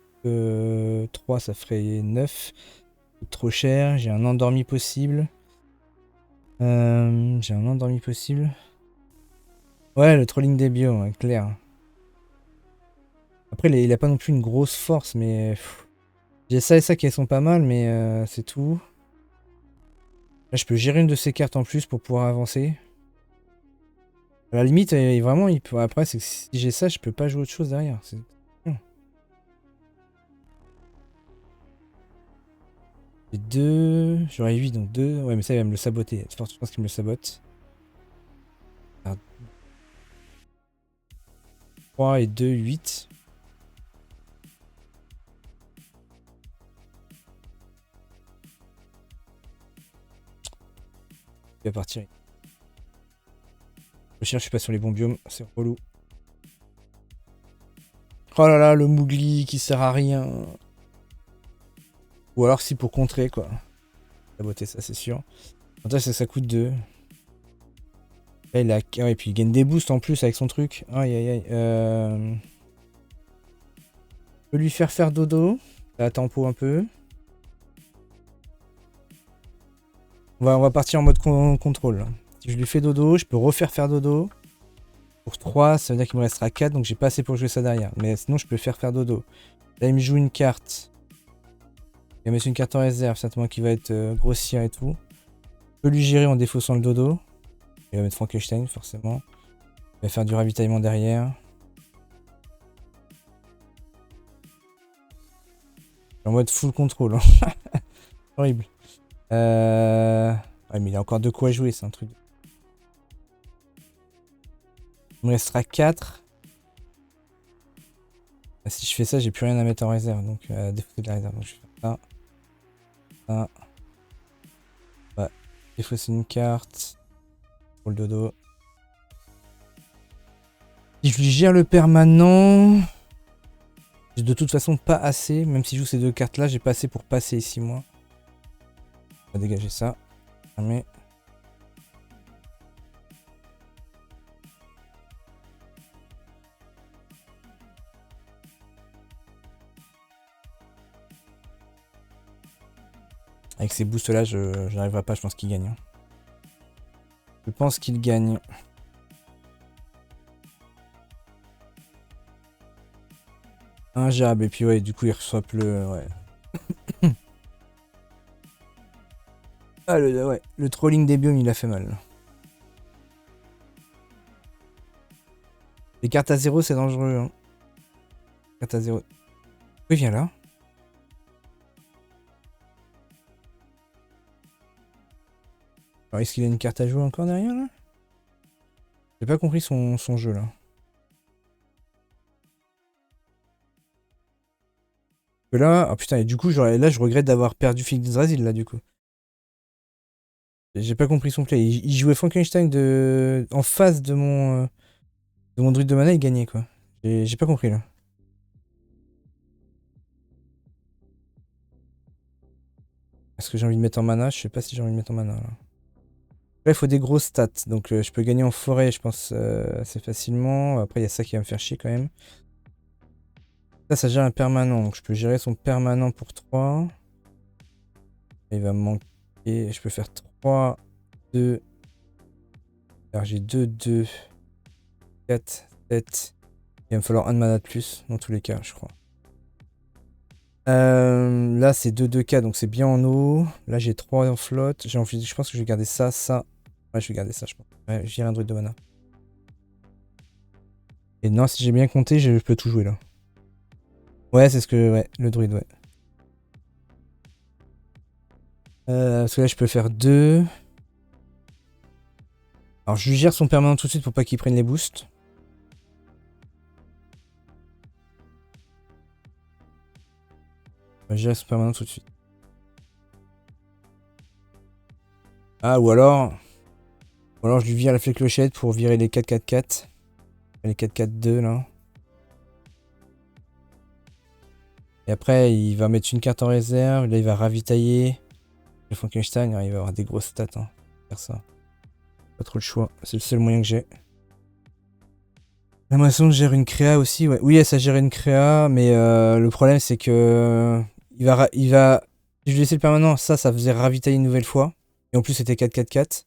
3, ça ferait 9. Trop cher. J'ai un endormi possible. J'ai un endormi possible. Ouais, le trolling des bio, ouais, clair. Après, il a pas non plus une grosse force, mais... J'ai ça et ça qui sont pas mal, mais c'est tout. Là, je peux gérer une de ces cartes en plus pour pouvoir avancer. À la limite, vraiment, il peut... Après, c'est que si j'ai ça, je peux pas jouer autre chose derrière. J'ai 2... J'aurais 8, donc 2. Ouais, mais ça, il va me le saboter. C'est fort, je pense qu'il me le sabote. 3 et 2, 8. Il va partir. Je cherche, je suis pas sur les bons biomes. C'est relou. Oh là là, le Mougli qui sert à rien. Ou alors si pour contrer, quoi. Saboter, ça, c'est sûr. En ça coûte 2. Là, il a... Ouais, et puis il gagne des boosts en plus avec son truc. Aïe, aïe, aïe. Je peux lui faire dodo. Ça tempo un peu. On va partir en mode contrôle. Là. Si je lui fais dodo, je peux refaire dodo. Pour 3, ça veut dire qu'il me restera 4, donc j'ai pas assez pour jouer ça derrière. Mais sinon, je peux faire dodo. Là, il me joue une carte. Il va mettre une carte en réserve, certainement qui va être grossière et tout. Je peux lui gérer en défaussant le dodo. Il va mettre Frankenstein, forcément. Il va faire du ravitaillement derrière. En mode full contrôle. Hein. Horrible. Ouais, mais il a encore de quoi jouer, c'est un truc. Il me restera 4. Si je fais ça, j'ai plus rien à mettre en réserve. Donc, défausser de la réserve. Donc, je vais faire ça. Ça. Ouais. Défausser une carte. Pour le dodo. Si je lui gère le permanent. J'ai de toute façon pas assez. Même si je joue ces deux cartes là, j'ai pas assez pour passer ici, moi. On va dégager ça. Mais. Avec ces boosts là, je n'arriverai pas, je pense qu'il gagne. Je pense qu'il gagne. Un jab, et puis ouais, du coup il reçoit le... Ouais. Ah, ouais, le trolling des biomes, il a fait mal. Les cartes à 0, c'est dangereux. Hein. Carte à 0. Oui, viens là. Alors, est-ce qu'il a une carte à jouer encore derrière, là? J'ai pas compris son jeu, là. Là, oh putain, et du coup, là, je regrette d'avoir perdu Philippe Drasil, là, du coup. J'ai pas compris son play. Il jouait Frankenstein en face de mon druide de mana, il gagnait quoi. J'ai pas compris là. Est-ce que j'ai envie de mettre en mana? Je sais pas si j'ai envie de mettre en mana là. Là, il faut des grosses stats. Donc je peux gagner en forêt, je pense, assez facilement. Après, il y a ça qui va me faire chier quand même. Ça gère un permanent. Donc je peux gérer son permanent pour 3. Il va me manquer. Je peux faire 3, 2. Alors j'ai 2, 2, 4, 7. Il va me falloir un de mana de plus dans tous les cas, je crois. Là, c'est 2-2K, donc c'est bien en eau. Là, j'ai 3 en flotte. Je pense que je vais garder ça, ça. Ouais, je vais garder ça, je pense. Ouais, j'irai un druide de mana. Et non, si j'ai bien compté, je peux tout jouer là. Ouais, c'est ce que. Ouais, le druide, ouais. Parce que là, je peux faire 2. Alors, je lui gère son permanent tout de suite pour pas qu'il prenne les boosts. Je gère son permanent tout de suite. Ah, ou alors je lui vire la clochette pour virer les 4-4-4. Les 4-4-2 là. Et après, il va mettre une carte en réserve. Là, il va ravitailler. Le Frankenstein, il va avoir des grosses stats. Hein, pour faire ça. Pas trop le choix. C'est le seul moyen que j'ai. La moisson gère une créa aussi. Ouais. Oui, ça gère une créa. Mais le problème, c'est que. Si je laissais le permanent, ça faisait ravitailler une nouvelle fois. Et en plus, c'était 4-4-4.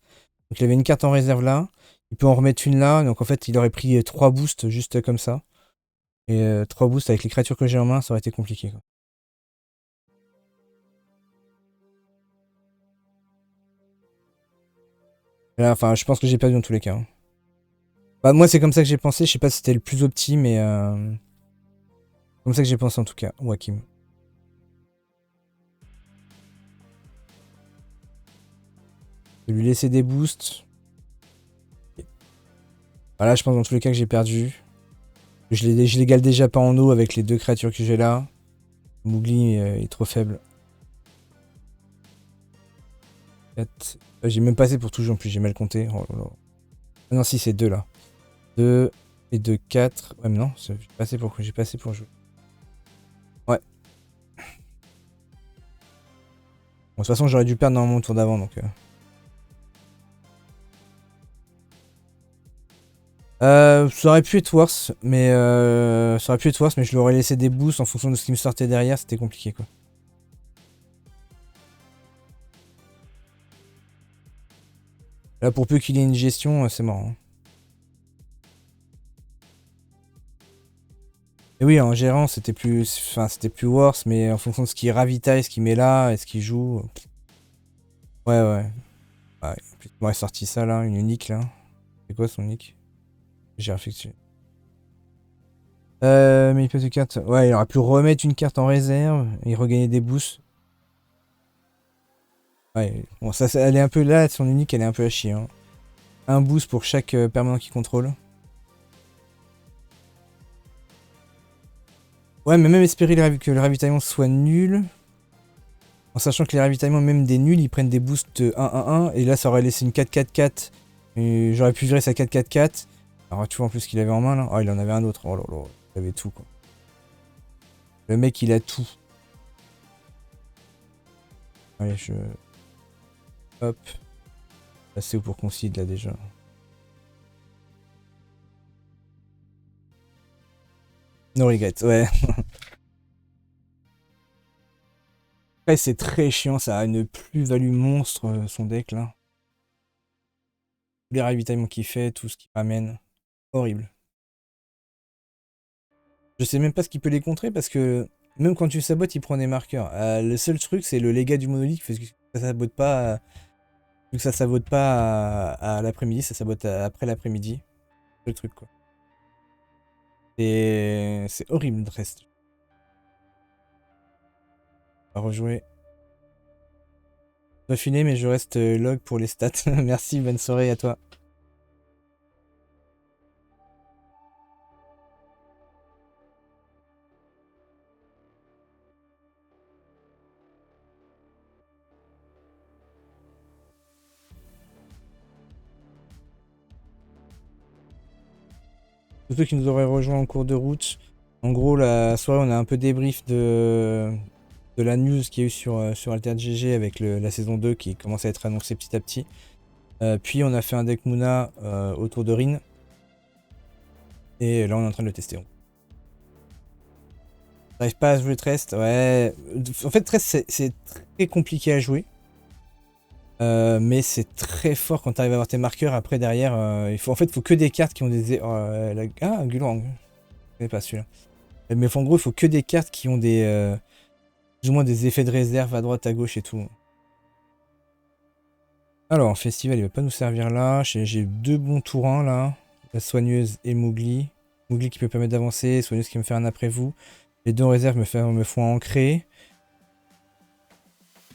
Donc, il avait une carte en réserve là. Il peut en remettre une là. Donc, en fait, il aurait pris 3 boosts juste comme ça. Et 3 boosts avec les créatures que j'ai en main, ça aurait été compliqué. Quoi. Là, enfin, je pense que j'ai perdu dans tous les cas. Hein. Bah, moi, c'est comme ça que j'ai pensé. Je sais pas si c'était le plus opti, mais comme ça que j'ai pensé en tout cas. Wakim. Je vais lui laisser des boosts. Voilà, je pense dans tous les cas que j'ai perdu. Je l'égale déjà pas en eau avec les 2 créatures que j'ai là. Mougli est trop faible. 4. J'ai même passé pour tout jeu en plus, j'ai mal compté. Oh là là. Ah non, si, c'est 2 là. 2 et 2, 4. Ouais, mais non, j'ai passé pour jouer. Ouais. Bon, de toute façon, j'aurais dû perdre dans mon tour d'avant donc. Ça aurait pu être worse, mais je lui aurais laissé des boosts en fonction de ce qui me sortait derrière, c'était compliqué quoi. Là, pour peu qu'il ait une gestion, c'est marrant. Et oui, en gérant, c'était plus worse, mais en fonction de ce qu'il ravitaille, ce qu'il met là, et ce qu'il joue. Ouais, ouais. Ouais, il m'aurait sorti ça là, une unique là. C'est quoi son nick? J'ai réfléchi. Mais il peut de carte. Ouais, il aurait pu remettre une carte en réserve et regagner des boosts. Ouais, bon, elle est un peu là, son unique, elle est un peu à chier. Hein. Un boost pour chaque permanent qu'il contrôle. Ouais, mais même espérer que le ravitaillement soit nul. En sachant que les ravitaillements, même des nuls, ils prennent des boosts 1-1-1. Et là, ça aurait laissé une 4-4-4. Et j'aurais pu virer sa 4-4-4. Alors, tu vois en plus qu'il avait en main là. Oh, il en avait un autre. Oh là là, il avait tout quoi. Le mec, il a tout. Allez, hop. Là, c'est où pour concede là déjà. No regret, ouais. Ouais, c'est très chiant, ça a une plus-value monstre son deck là. Tous les ravitaillements qu'il fait, tout ce qu'il ramène. Horrible. Je sais même pas ce qu'il peut les contrer parce que même quand tu sabotes, il prend des marqueurs. Le seul truc, c'est le légat du monolithe, parce que ça sabote pas. Vu que ça sabote pas à l'après-midi, ça sabote après l'après-midi. C'est le truc quoi. Et c'est horrible de reste. On va rejouer. Je dois filer, mais je reste log pour les stats. Merci, bonne soirée à toi. Tous ceux qui nous auraient rejoints en cours de route. En gros, la soirée, on a un peu débrief de la news qu'il y a eu sur AlterGG avec la saison 2 qui commence à être annoncée petit à petit. Puis on a fait un deck Muna autour de Rin. Et là, on est en train de le tester. J'arrive pas à jouer Trest, ouais. En fait, Trest, c'est très compliqué à jouer. Mais c'est très fort quand tu arrives à avoir tes marqueurs. Après, derrière, en fait, il faut que des cartes qui ont des... Ah, Gulrang. Je connais pas celui-là. Mais en gros, il faut que des cartes qui ont des... plus ou moins des effets de réserve à droite, à gauche et tout. Alors, Festival, il va pas nous servir là. J'ai deux bons tourins là. La Soigneuse et Mowgli. Mowgli qui peut permettre d'avancer. Soigneuse qui me fait un après-vous. Les deux en réserve me font ancrer.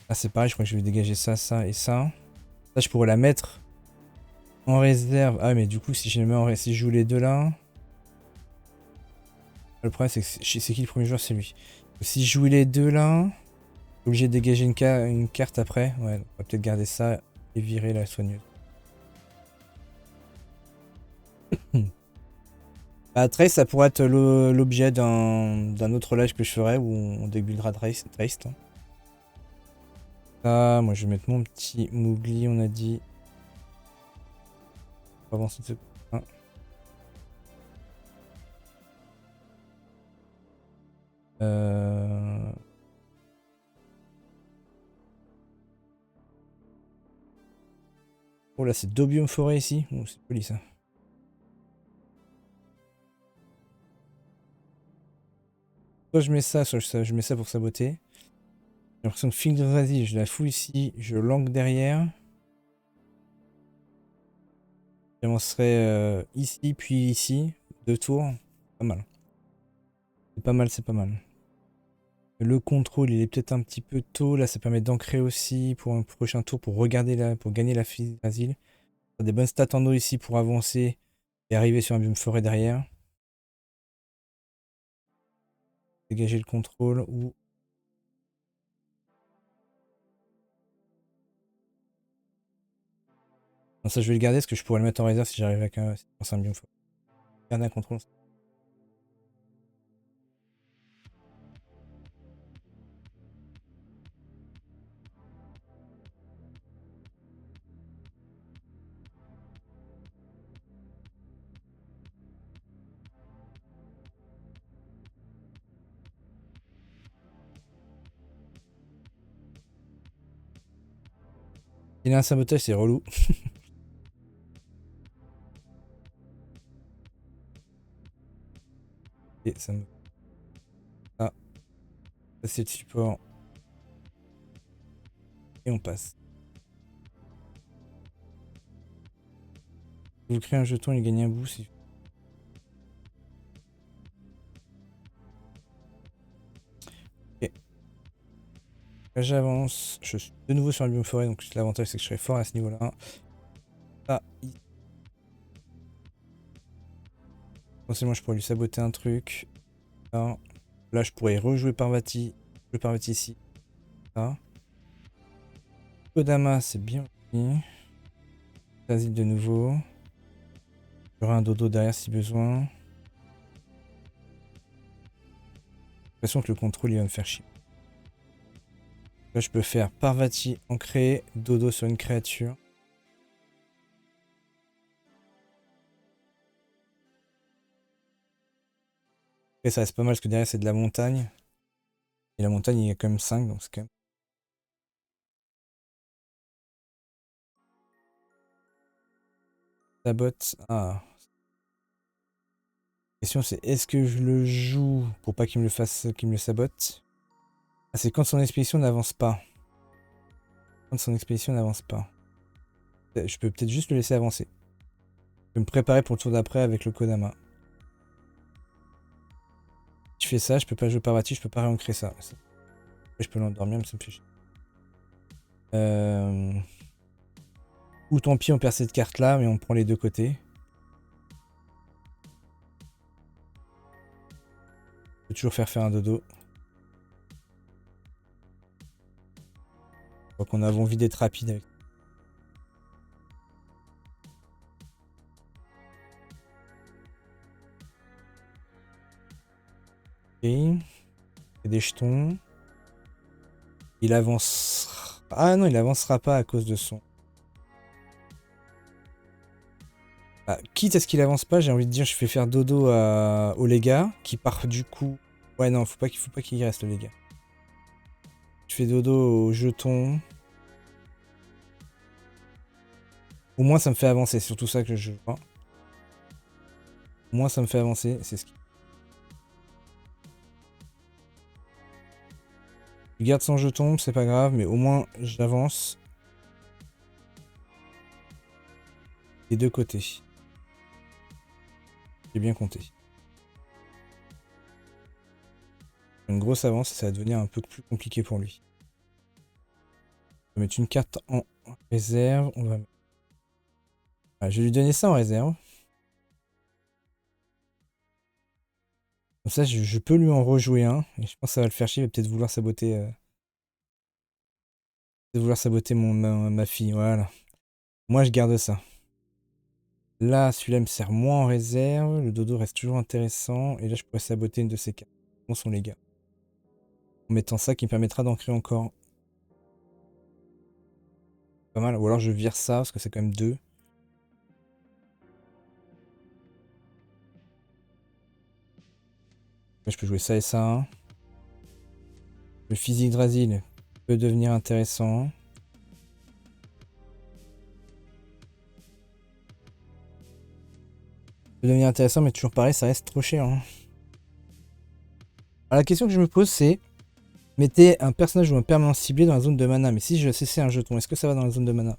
Ah, c'est pareil, je crois que je vais dégager ça, ça et ça. Ça, je pourrais la mettre en réserve. Ah, mais du coup, si je les mets en réserve, si je joue les deux là. Le problème, c'est que c'est qui le premier joueur? C'est lui. Si je joue les deux là, je suis obligé de dégager une carte après. Ouais, on va peut-être garder ça et virer la Soigneuse. Bah, Trace, ça pourrait être l'objet d'un autre live que je ferais où on débuildera Trace. Hein. Ça, moi je vais mettre mon petit Mowgli, on a dit. On va avancer de ce côté. Oh là, c'est Dobium Forêt ici. Oh, c'est joli ça. Soit je mets ça, soit je mets ça pour saboter. J'ai l'impression que Field vas-y, je la fous ici, je langue derrière. J'avancerai ici, puis ici. 2 tours. Pas mal. C'est pas mal, c'est pas mal. Le contrôle, il est peut-être un petit peu tôt. Là, ça permet d'ancrer aussi pour un prochain tour pour regarder pour gagner la Field Asile. Des bonnes stats en eau ici pour avancer et arriver sur un biome forêt derrière. Dégager le contrôle ou... Non, ça je vais le garder parce que je pourrais le mettre en réserve si j'arrive avec un biome forêt. Garder un contrôle. Il a un sabotage, c'est relou. Et ça me... Ah, ça c'est le support. Et on passe. Vous créez un jeton, il gagne un boost. Ok. Là j'avance. Je suis de nouveau sur un biome forêt, donc l'avantage c'est que je serai fort à ce niveau-là. Ah, potentiellement je pourrais lui saboter un truc. Là je pourrais rejouer Parvati. Jouer Parvati ici. Là. Kodama, c'est bien aussi. Asile de nouveau. J'aurai un dodo derrière si besoin. J'ai l'impression que le contrôle il va me faire chier. Là je peux faire Parvati ancré, dodo sur une créature. Et ça reste pas mal parce que derrière c'est de la montagne. Et la montagne il y a quand même 5 donc c'est quand même... Sabote. Ah. La question c'est est-ce que je le joue pour pas qu'il me le fasse, qu'il me le sabote? Ah, c'est quand son expédition n'avance pas. Quand son expédition n'avance pas. Je peux peut-être juste le laisser avancer. Je peux me préparer pour le tour d'après avec le Kodama. Je fais ça, je peux pas jouer Parvati, je peux pas réancrer ça. Je peux l'endormir mais ça me fait chier. Ou tant pis on perd cette carte là mais on prend les deux côtés. Je peux toujours faire un dodo. Je crois qu'on a envie d'être rapide avec. Et des jetons. Il avancera. Ah non, il avancera pas à cause de son. Ah, quitte à ce qu'il avance pas, j'ai envie de dire, je fais faire dodo au Léga, qui part du coup. Ouais, non, faut pas qu'il reste le Léga. Je fais dodo au jeton. Au moins, ça me fait avancer, c'est surtout ça que je vois. Au moins, ça me fait avancer, c'est ce qui. Je garde son jeton, c'est pas grave, mais au moins, j'avance. Des deux côtés. J'ai bien compté. Une grosse avance et ça va devenir un peu plus compliqué pour lui. On va mettre une carte en réserve. On va... Ah, je vais lui donner ça en réserve. Comme ça, je peux lui en rejouer un. Et je pense que ça va le faire chier. Il va peut-être vouloir saboter, ma fille. Voilà. Moi, je garde ça. Là, celui-là me sert moins en réserve. Le dodo reste toujours intéressant. Et là, je pourrais saboter une de ces cartes. Bon sont les gars. En mettant ça qui me permettra d'ancrer encore. Pas mal. Ou alors je vire ça parce que c'est quand même deux. Là, je peux jouer ça et ça. Le physique Drasil peut devenir intéressant. Peut devenir intéressant, mais toujours pareil, ça reste trop cher. Hein. Alors, la question que je me pose, c'est mettez un personnage ou un permanent ciblé dans la zone de mana. Mais si je cessais un jeton, est-ce que ça va dans la zone de mana?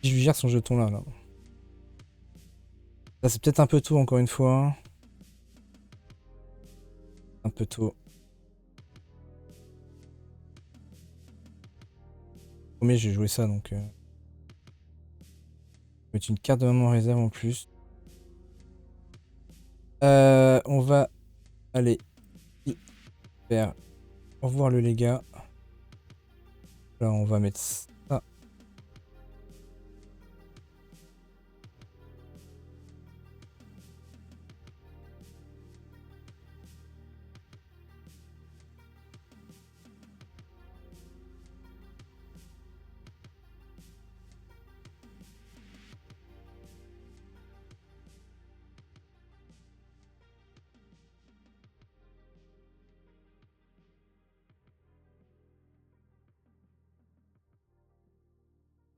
Si je lui gère son jeton là. Là, c'est peut-être un peu tôt, encore une fois. Un peu tôt. Premier, j'ai joué ça, donc... mettre une carte de maman en réserve en plus. On va aller faire au revoir le légat. Là, on va mettre ça.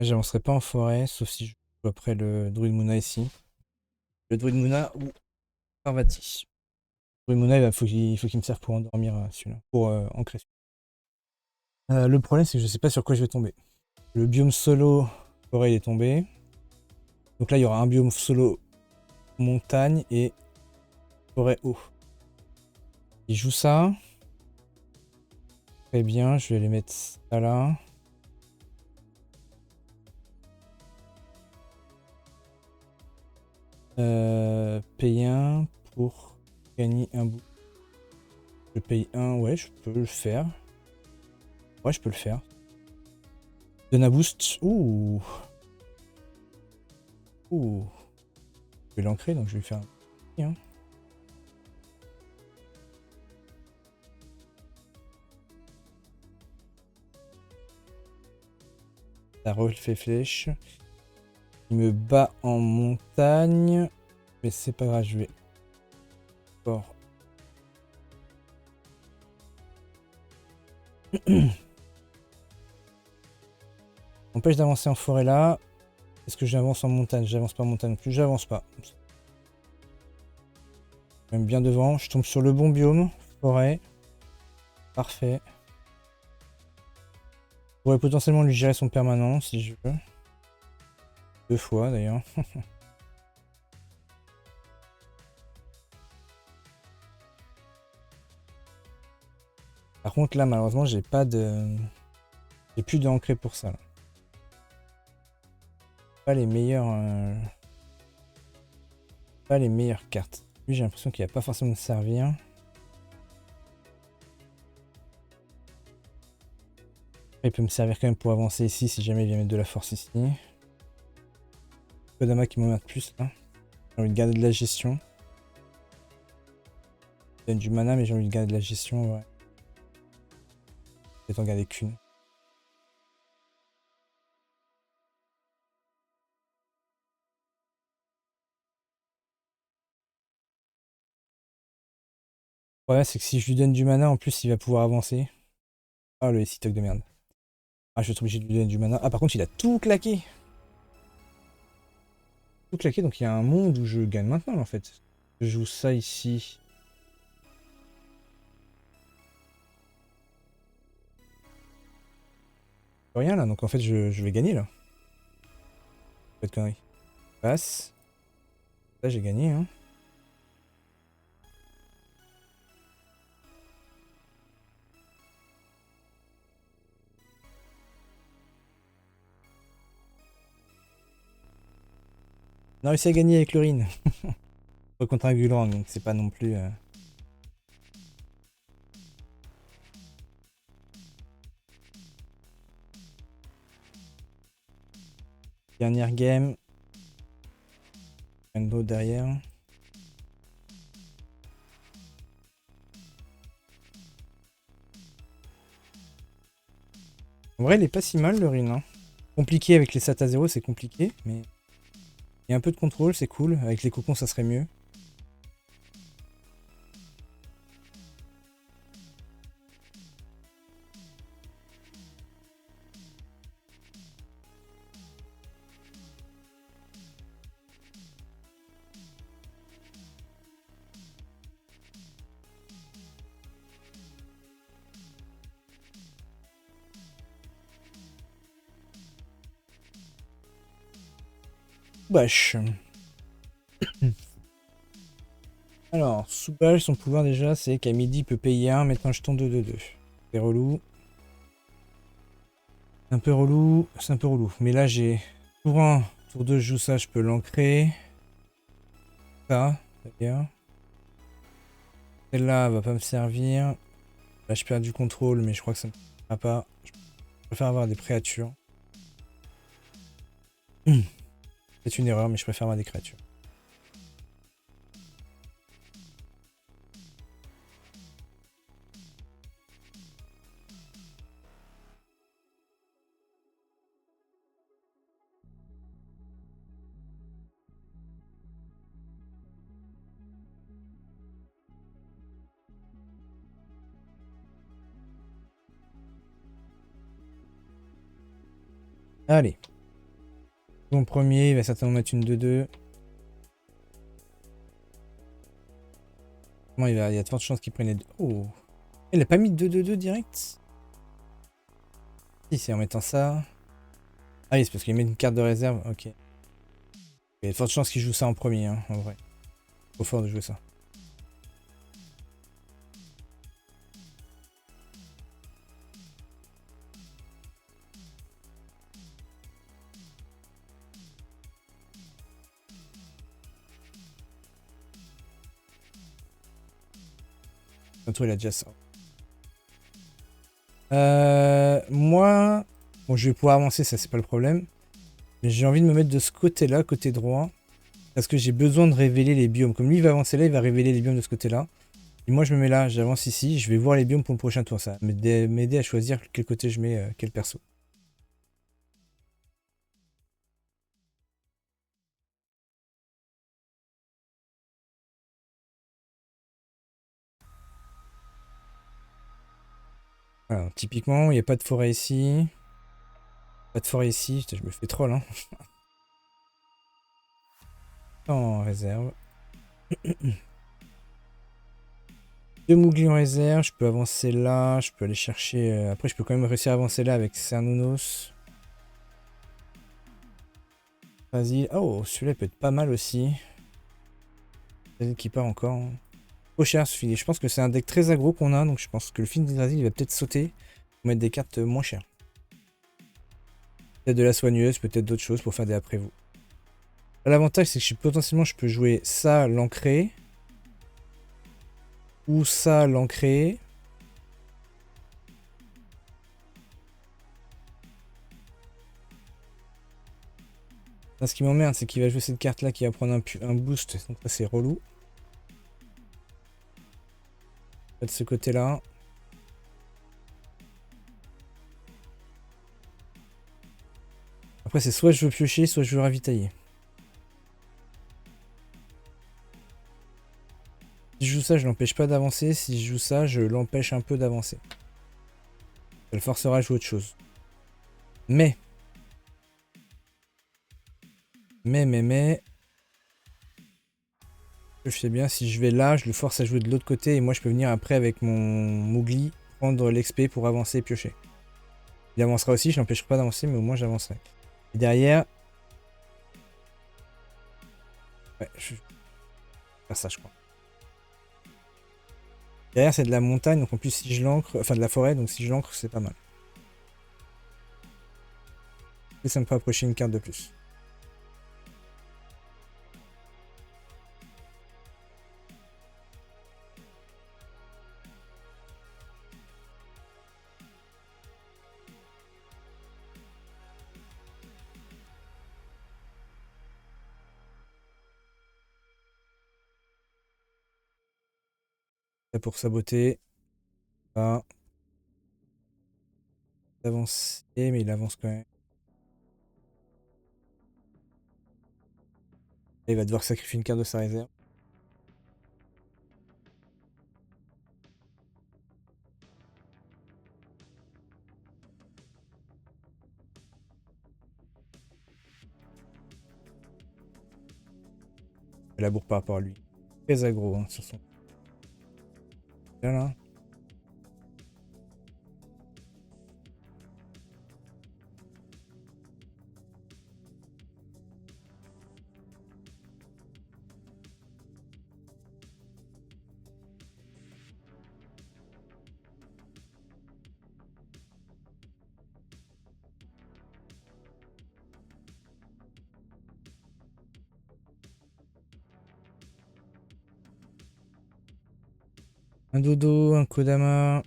J'avancerai pas en forêt, sauf si je joue après le Druid Moona ici. Le Druid Moona ou Parvati. Le Druid Moona, il faut qu'il me serve pour endormir celui-là, pour ancrer celui-là. Le problème, c'est que je sais pas sur quoi je vais tomber. Le biome solo forêt il est tombé. Donc là, il y aura un biome solo montagne et forêt eau. Il joue ça. Très bien, je vais les mettre ça là. Paye 1 pour gagner un bout. Je paye 1, ouais, je peux le faire. Ouais, je peux le faire. Donne un boost. Ouh. Ouh. Je vais l'ancrer, donc je vais faire un... Hein. Ça refait flèche. Il me bat en montagne. Mais c'est pas grave, je vais... Fort. Empêche d'avancer en forêt là. Est-ce que j'avance en montagne? J'avance pas en montagne non plus. J'avance pas. Même bien devant. Je tombe sur le bon biome. Forêt. Parfait. Je pourrais potentiellement lui gérer son permanent si je veux. 2 fois d'ailleurs. Par contre là malheureusement j'ai pas de... J'ai plus de ancré pour ça là. Pas les meilleurs... Pas les meilleures cartes. Lui j'ai l'impression qu'il va pas forcément me servir. Il peut me servir quand même pour avancer ici si jamais il vient mettre de la force ici. Kodama qui m'emmerde plus là. J'ai envie de garder de la gestion. donne du mana, mais j'ai envie de garder de la gestion, ouais. Peut-être en garder qu'une. Ouais, c'est que si je lui donne du mana, en plus, il va pouvoir avancer. Ah, le Citoc de merde. Ah, je vais être obligé de lui donner du mana. Ah, par contre, il a tout claqué. Tout claqué, donc il y a un monde où je gagne maintenant, en fait. Je joue ça ici. Rien, là, donc en fait, je vais gagner, là. Pas de conneries. Passe. Là, j'ai gagné, hein. On a réussi à gagner avec le Rin. Contre un Gulrang, donc c'est pas non plus... Dernière game. Rainbow derrière. En vrai, il est pas si mal, le Rin, hein. Compliqué avec les sats à 0, c'est compliqué, mais... Il y a un peu de contrôle, c'est cool. Avec les cocons, ça serait mieux. Soubache. Alors, Soubache, son pouvoir déjà, c'est qu'à midi, il peut payer 1, mettre un jeton 2-2-2. C'est relou. C'est un peu relou. C'est un peu relou. Mais là, j'ai tour 1, tour 2, je joue ça, je peux l'ancrer. Ça, d'ailleurs. Celle-là va pas me servir. Là, je perds du contrôle, mais je crois que ça ne va pas. Je préfère avoir des créatures. C'est une erreur, mais je préfère avoir des créatures. Allez. Mon premier, il va certainement mettre une 2-2. Comment il y a de fortes chances qu'il prenne les deux. Oh. Il a pas mis 2-2-2 direct? Si, c'est en mettant ça. Ah oui, c'est parce qu'il met une carte de réserve. Ok. Il y a de fortes chances qu'il joue ça en premier, hein, en vrai. Trop fort de jouer ça. Bientôt, il a déjà ça. Moi, bon, je vais pouvoir avancer, ça c'est pas le problème. Mais j'ai envie de me mettre de ce côté-là, côté droit. Parce que j'ai besoin de révéler les biomes. Comme lui, il va avancer là, il va révéler les biomes de ce côté-là. Et moi, je me mets là, j'avance ici. Je vais voir les biomes pour le prochain tour. Ça va m'aider à choisir quel côté je mets, quel perso. Alors, typiquement, il n'y a pas de forêt ici. Pas de forêt ici. Putain, je me fais troll, hein. En réserve. Deux Mougli en réserve. Je peux avancer là. Je peux aller chercher... Après, je peux quand même réussir à avancer là avec Cernunnos. Vas-y. Oh, celui-là peut être pas mal aussi. Vas-y, qui part encore. Trop cher ce filet. Je pense que c'est un deck très aggro qu'on a. Donc je pense que le film d'Yggdrasil, il va peut-être sauter. Pour mettre des cartes moins chères. Peut-être de la soigneuse, peut-être d'autres choses pour faire des après-vous. L'avantage, c'est que potentiellement, je peux jouer ça, l'ancrer. Ou ça, l'ancrer. Ce qui m'emmerde, c'est qu'il va jouer cette carte-là qui va prendre un boost. Donc ça, c'est relou. De ce côté-là. Après, c'est soit je veux piocher, soit je veux ravitailler. Si je joue ça, je l'empêche pas d'avancer. Si je joue ça, je l'empêche un peu d'avancer. Ça le forcera à jouer autre chose. Mais. Je sais bien, si je vais là, je le force à jouer de l'autre côté. Et moi, je peux venir après avec mon Mougli prendre l'XP pour avancer et piocher. Il avancera aussi, je l'empêcherai pas d'avancer, mais au moins j'avancerai. Et derrière... Ouais, je vais faire ça, je crois. Derrière, c'est de la montagne, donc en plus, si je l'ancre... Enfin, de la forêt, donc si je l'ancre, c'est pas mal. Et ça me fait approcher une carte de plus. Ça pour saboter. Là. D'avancer, mais il avance quand même. Et il va devoir sacrifier une carte de sa réserve. Et la bourre par rapport à lui. Très aggro hein, sur son... Là. Un dodo, un Kodama.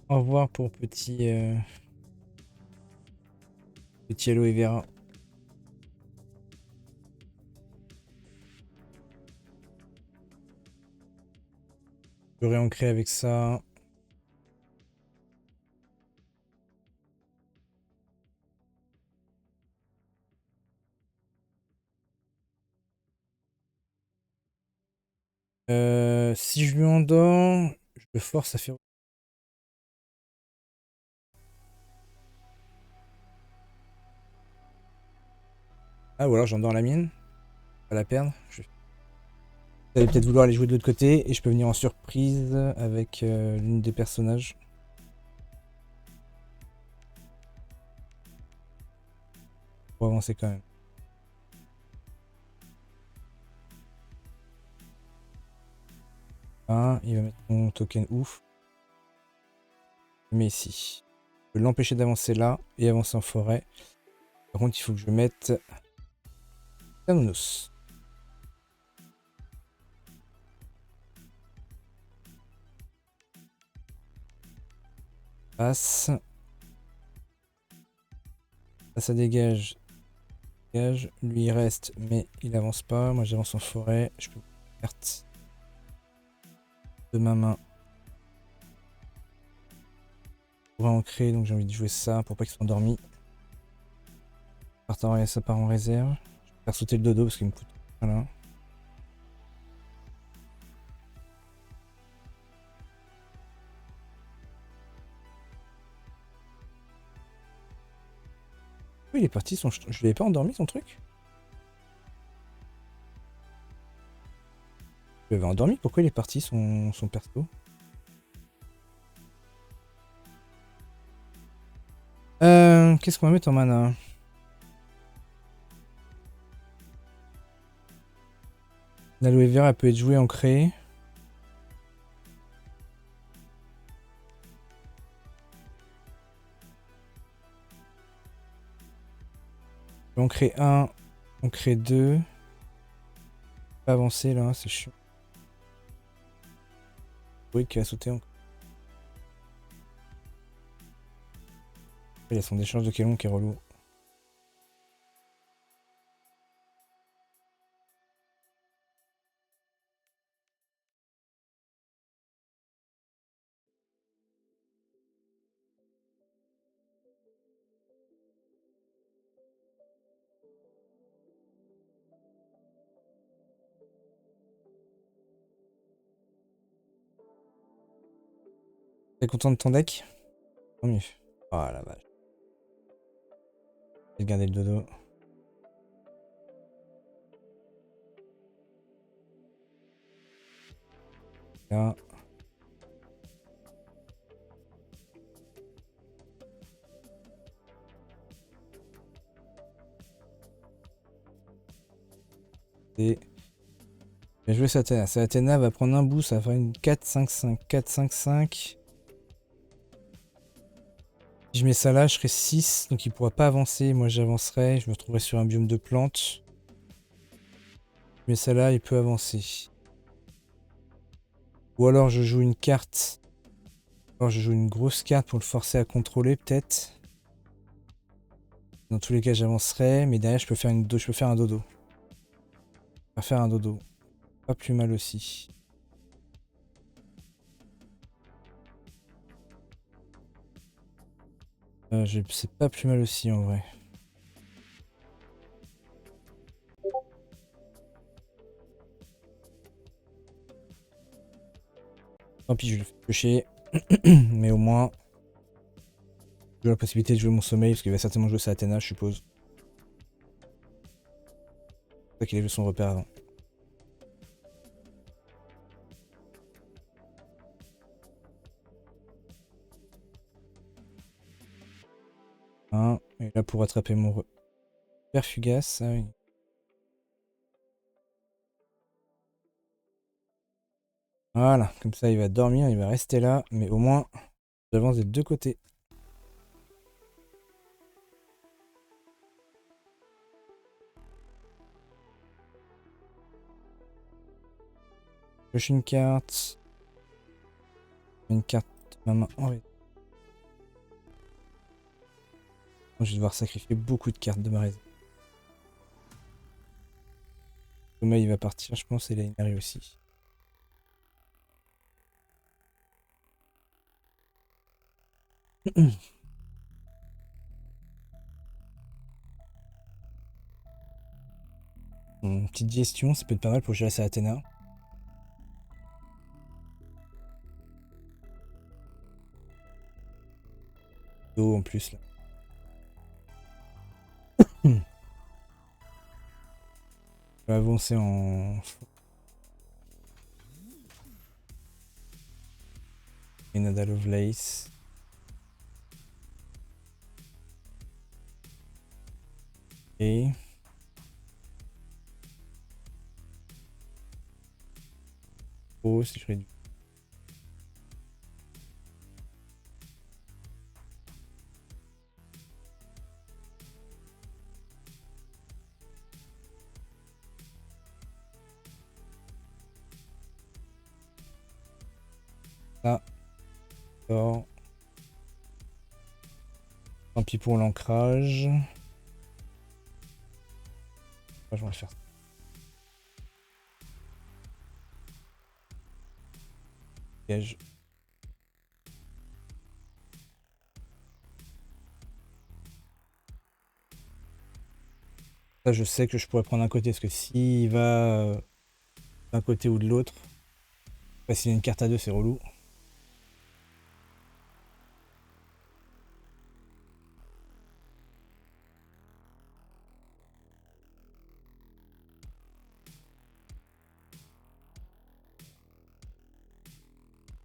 Au revoir pour petit... Petit aloe vera. Je peux réancrer avec ça. Si je lui endors, je le force à faire... Ah, ou alors j'endors la mienne. Pas la perdre. Vous allez peut-être vouloir aller jouer de l'autre côté et je peux venir en surprise avec l'une des personnages. Pour avancer quand même. Ah, il va mettre mon token ouf. Mais ici. Je peux l'empêcher d'avancer là et avancer en forêt. Par contre, il faut que je mette Thanos. Passe. Ça dégage. Dégage. Lui il reste, mais il avance pas. Moi j'avance en forêt. Je peux perte de ma main. Pour ancrer, donc j'ai envie de jouer ça pour pas qu'il soit endormi. Ça part en réserve. Je vais faire sauter le dodo parce qu'il me coûte. Voilà. Oui, il est parti. Je l'avais pas endormi son truc. Je l'avais endormi. Pourquoi il est parti son perso? Qu'est-ce qu'on va mettre en mana? L'aloe vera peut être joué en créé. On crée 1, on crée 2. Pas avancer là, c'est chiant. Oui, qui va sauter encore. Il y a son décharge de Kelon qui est relou. T'es content de ton deck? Tant mieux. Oh la vache. J'ai gardé le dodo. Là. Et je vais jouer Satana. Satana va prendre un bout, ça va faire une 4-5-5. 4-5-5. Si je mets ça là, je serai 6, donc il pourra pas avancer. Moi j'avancerai, je me retrouverai sur un biome de plantes. Je mets ça là, il peut avancer. Ou alors je joue une carte. Alors je joue une grosse carte pour le forcer à contrôler peut-être. Dans tous les cas j'avancerai, mais derrière je peux faire un dodo. Je peux faire un dodo. Pas plus mal aussi. C'est pas plus mal aussi en vrai. Tant pis, je le fais piocher. Mais au moins, j'ai la possibilité de jouer mon sommeil, parce qu'il va certainement jouer sa Athéna, je suppose. C'est ça qu'il a joué son repère avant. Et là pour attraper mon repère fugace. Ah oui. Voilà, comme ça il va dormir, il va rester là, mais au moins j'avance des deux côtés. Je pioche une carte. Une carte de ma main en réserve. Je vais devoir sacrifier beaucoup de cartes de ma réserve. Thomas il va partir, je pense, et là il arrive aussi. Une petite gestion, ça peut être pas mal pour gérer sa Athéna. En plus là. Je vais avancer en Enada Lovelace. Et oh, si je réduis. Ça. D'accord. Tant pis pour l'ancrage. Je vais le faire. Piège. Ça, je sais que je pourrais prendre un côté, parce que s'il va d'un côté ou de l'autre, s'il y a une carte à deux, c'est relou.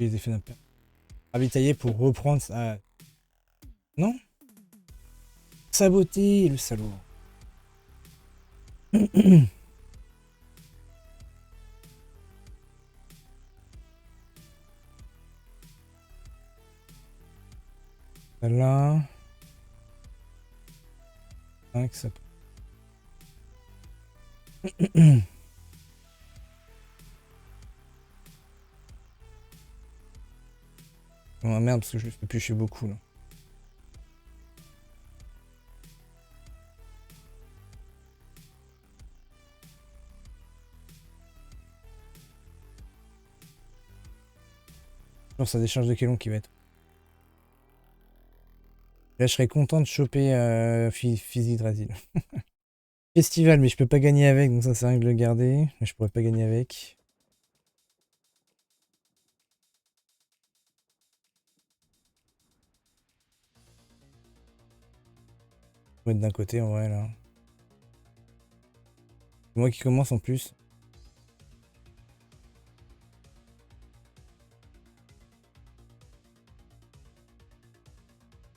Les effets d'impair. Ravitailler pour reprendre ça. Non? Saboter, le salaud. Là. 5, ça peut. Oh merde, parce que je le fais piocher beaucoup là. Genre, ça décharge de Kelon qui va être. Là, je serais content de choper Physidrasil. Festival, mais je peux pas gagner avec, donc ça sert à rien de le garder. Mais je pourrais pas gagner avec. Faut mettre d'un côté en vrai là. C'est moi qui commence en plus.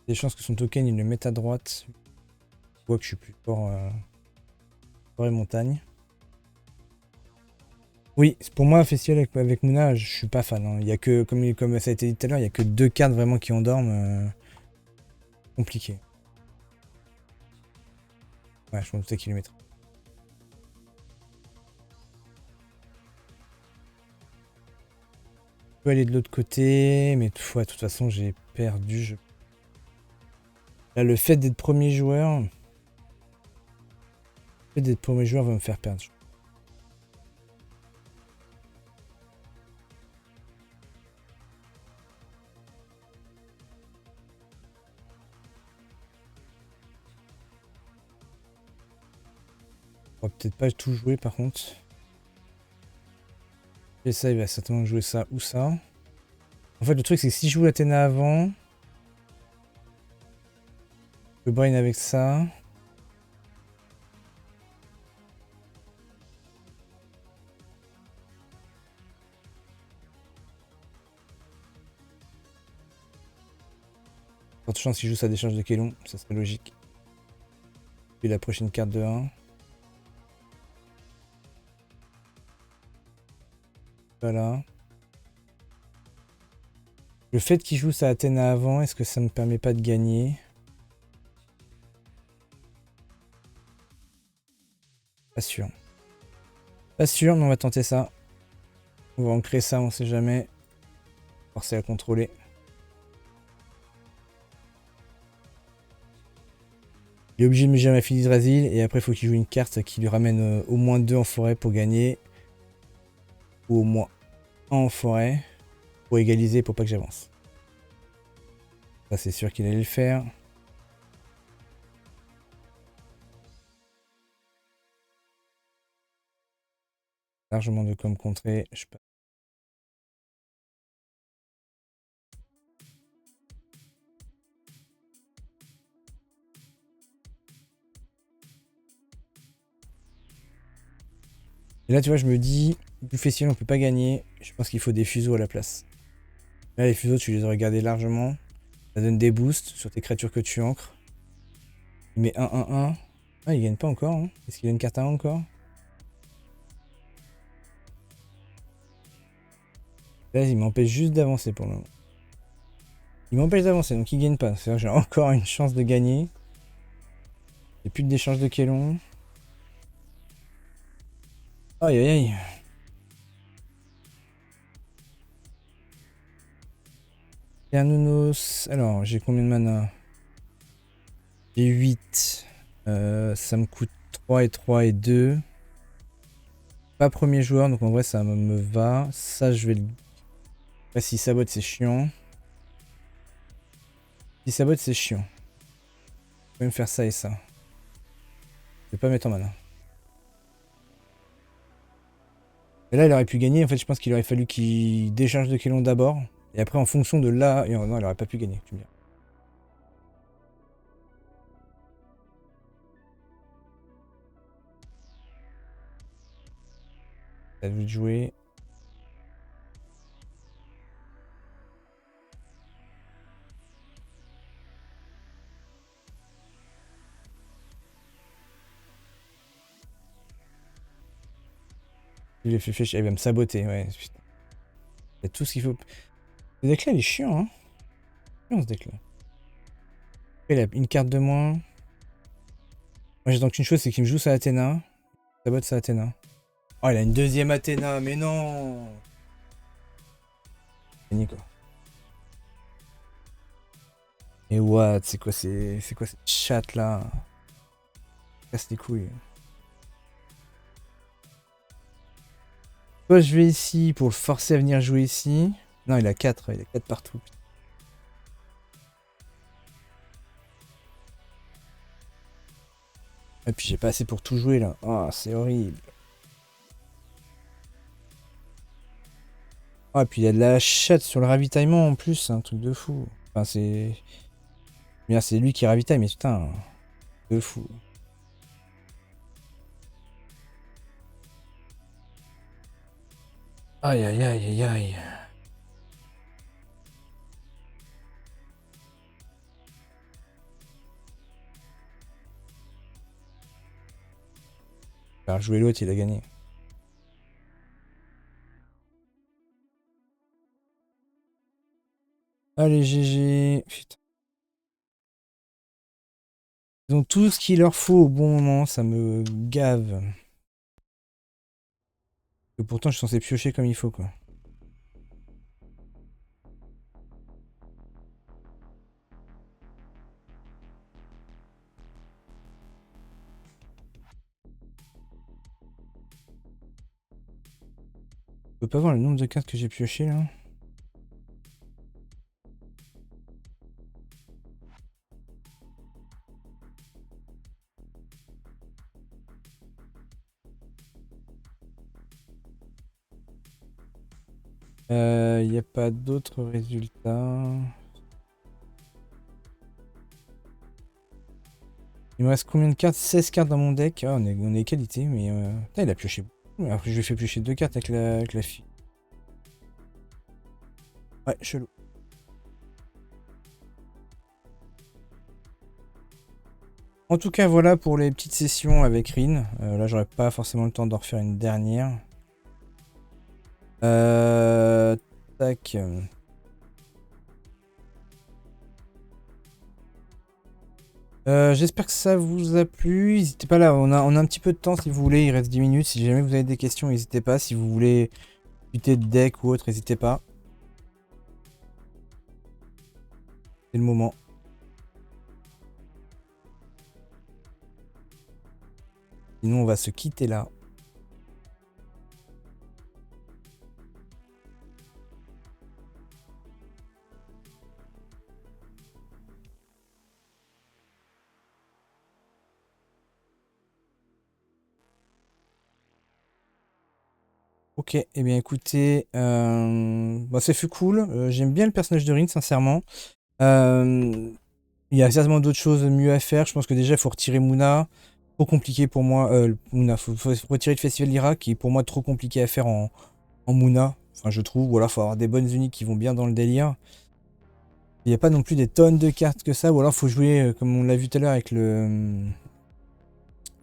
Des chances que son token il le mette à droite. Je vois que je suis plus fort forêt montagne. Oui, pour moi, festival avec Mouna, je suis pas fan. Hein. Il y a que, comme ça a été dit tout à l'heure, il y a que 2 cartes vraiment qui endorment. Compliqué. Ouais, je m'en doutais qu'il le mettrait. Je peux aller de l'autre côté, mais ouais, de toute façon, j'ai perdu. Là, le fait d'être premier joueur... Le fait d'être premier joueur va me faire perdre. On va peut-être pas tout jouer par contre. Et ça, il va certainement jouer ça ou ça. En fait, le truc, c'est que si je joue l'Athéna avant... Je peux brain avec ça. Forte chance qu'il joue sa décharge de Kelon, ça serait logique. Puis la prochaine carte de 1. Voilà. Le fait qu'il joue sa Athéna avant, est-ce que ça me permet pas de gagner? Pas sûr. Pas sûr, mais on va tenter ça. On va ancrer ça, on sait jamais. Forcer à contrôler. Il est obligé de me gérer ma fille d'Hydrasil et après il faut qu'il joue une carte qui lui ramène au moins 2 en forêt pour gagner. Ou au moins 1 en forêt pour égaliser pour pas que j'avance. Ça c'est sûr qu'il allait le faire. Largement de com contrer. Je sais pas. Et là tu vois je me dis, du festival on peut pas gagner. Je pense qu'il faut des fuseaux à la place. Là les fuseaux tu les aurais gardés largement. Ça donne des boosts sur tes créatures que tu ancres. Il met 1-1-1. Ah il gagne pas encore. Hein. Est-ce qu'il a une carte à 1 encore? Là il m'empêche juste d'avancer pour le moment. Il m'empêche d'avancer donc il gagne pas. C'est-à-dire que j'ai encore une chance de gagner. Il n'y a plus de décharge de Kelon. Aïe aïe aïe. Cernunnos. Alors, j'ai combien de mana? J'ai 8. Ça me coûte 3 et 3 et 2. Pas premier joueur, donc en vrai ça me va. Ça, je vais le... Après, s'il sabote, c'est chiant. S'il sabote, c'est chiant. Je vais me faire ça et ça. Je vais pas mettre en mana. Et là, il aurait pu gagner. En fait, je pense qu'il aurait fallu qu'il décharge de Kelon d'abord. Et après, en fonction de là... Non, il aurait pas pu gagner, tu me dis. Ça de jouer. Il va me saboter, ouais. Putain. Il y a tout ce qu'il faut. Ce deck là, il est chiant, hein. Chiant ce deck là. Il a une carte de moins. Moi j'attends qu'une chose, c'est qu'il me joue sa Athéna. Sabote sa Athéna. Oh, il a une deuxième Athéna, mais non. Fini quoi. Et what? C'est quoi cette chatte là? Casse les couilles. Soit je vais ici pour le forcer à venir jouer ici. Non, il a 4 partout. Et puis j'ai pas assez pour tout jouer là. Oh, c'est horrible. Oh, et puis il y a de la chatte sur le ravitaillement en plus, c'est un truc de fou. Enfin, c'est. Bien, c'est lui qui ravitaille, mais putain, de fou. Aïe aïe aïe aïe aïe. Faire jouer l'autre, il a gagné. Allez, GG. Putain. Ils ont tout ce qu'il leur faut au bon moment, ça me gave. Et pourtant, je suis censé piocher comme il faut, quoi. Je peux pas voir le nombre de cartes que j'ai pioché là. Il n'y a pas d'autres résultats. Il me reste combien de cartes? 16 cartes dans mon deck. Ah, on est qualité, mais... Putain, il a pioché beaucoup. Après, je lui ai fait piocher 2 cartes avec la fille. Ouais, chelou. En tout cas, voilà pour les petites sessions avec Rin. Là, j'aurais pas forcément le temps d'en refaire une dernière. Tac. J'espère que ça vous a plu. N'hésitez pas là, on a un petit peu de temps si vous voulez. Il reste 10 minutes. Si jamais vous avez des questions, n'hésitez pas. Si vous voulez discuter de deck ou autre, n'hésitez pas. C'est le moment. Sinon, on va se quitter là. Ok, et bien écoutez, bah, ça fut cool. J'aime bien le personnage de Rin, sincèrement. Il y a certainement d'autres choses mieux à faire. Je pense que déjà, il faut retirer Mouna. Trop compliqué pour moi. Mouna, faut retirer le Festival d'Irak, qui est pour moi trop compliqué à faire en Mouna. Enfin, je trouve. Ou alors, il faut avoir des bonnes uniques qui vont bien dans le délire. Il n'y a pas non plus des tonnes de cartes que ça. Ou alors, il faut jouer, comme on l'a vu tout à l'heure, avec le.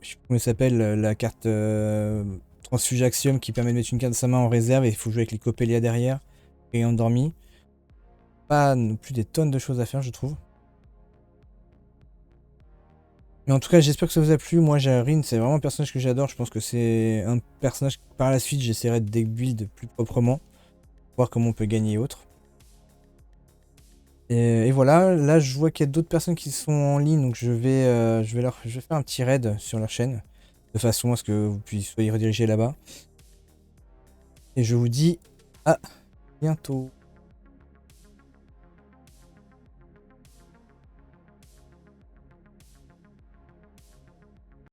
Je sais plus comment ça s'appelle, la carte Transfuge Axiom qui permet de mettre une carte de sa main en réserve. Et il faut jouer avec les Coppelia derrière. Et endormi. Pas non plus des tonnes de choses à faire, je trouve. Mais en tout cas, j'espère que ça vous a plu. Moi, Rin, c'est vraiment un personnage que j'adore. Je pense que c'est un personnage que par la suite, j'essaierai de deck build plus proprement. Voir comment on peut gagner autre. Et voilà, là, je vois qu'il y a d'autres personnes qui sont en ligne. Donc, je vais faire un petit raid sur leur chaîne. De façon à ce que vous puissiez soyez redirigés là-bas. Et je vous dis à bientôt.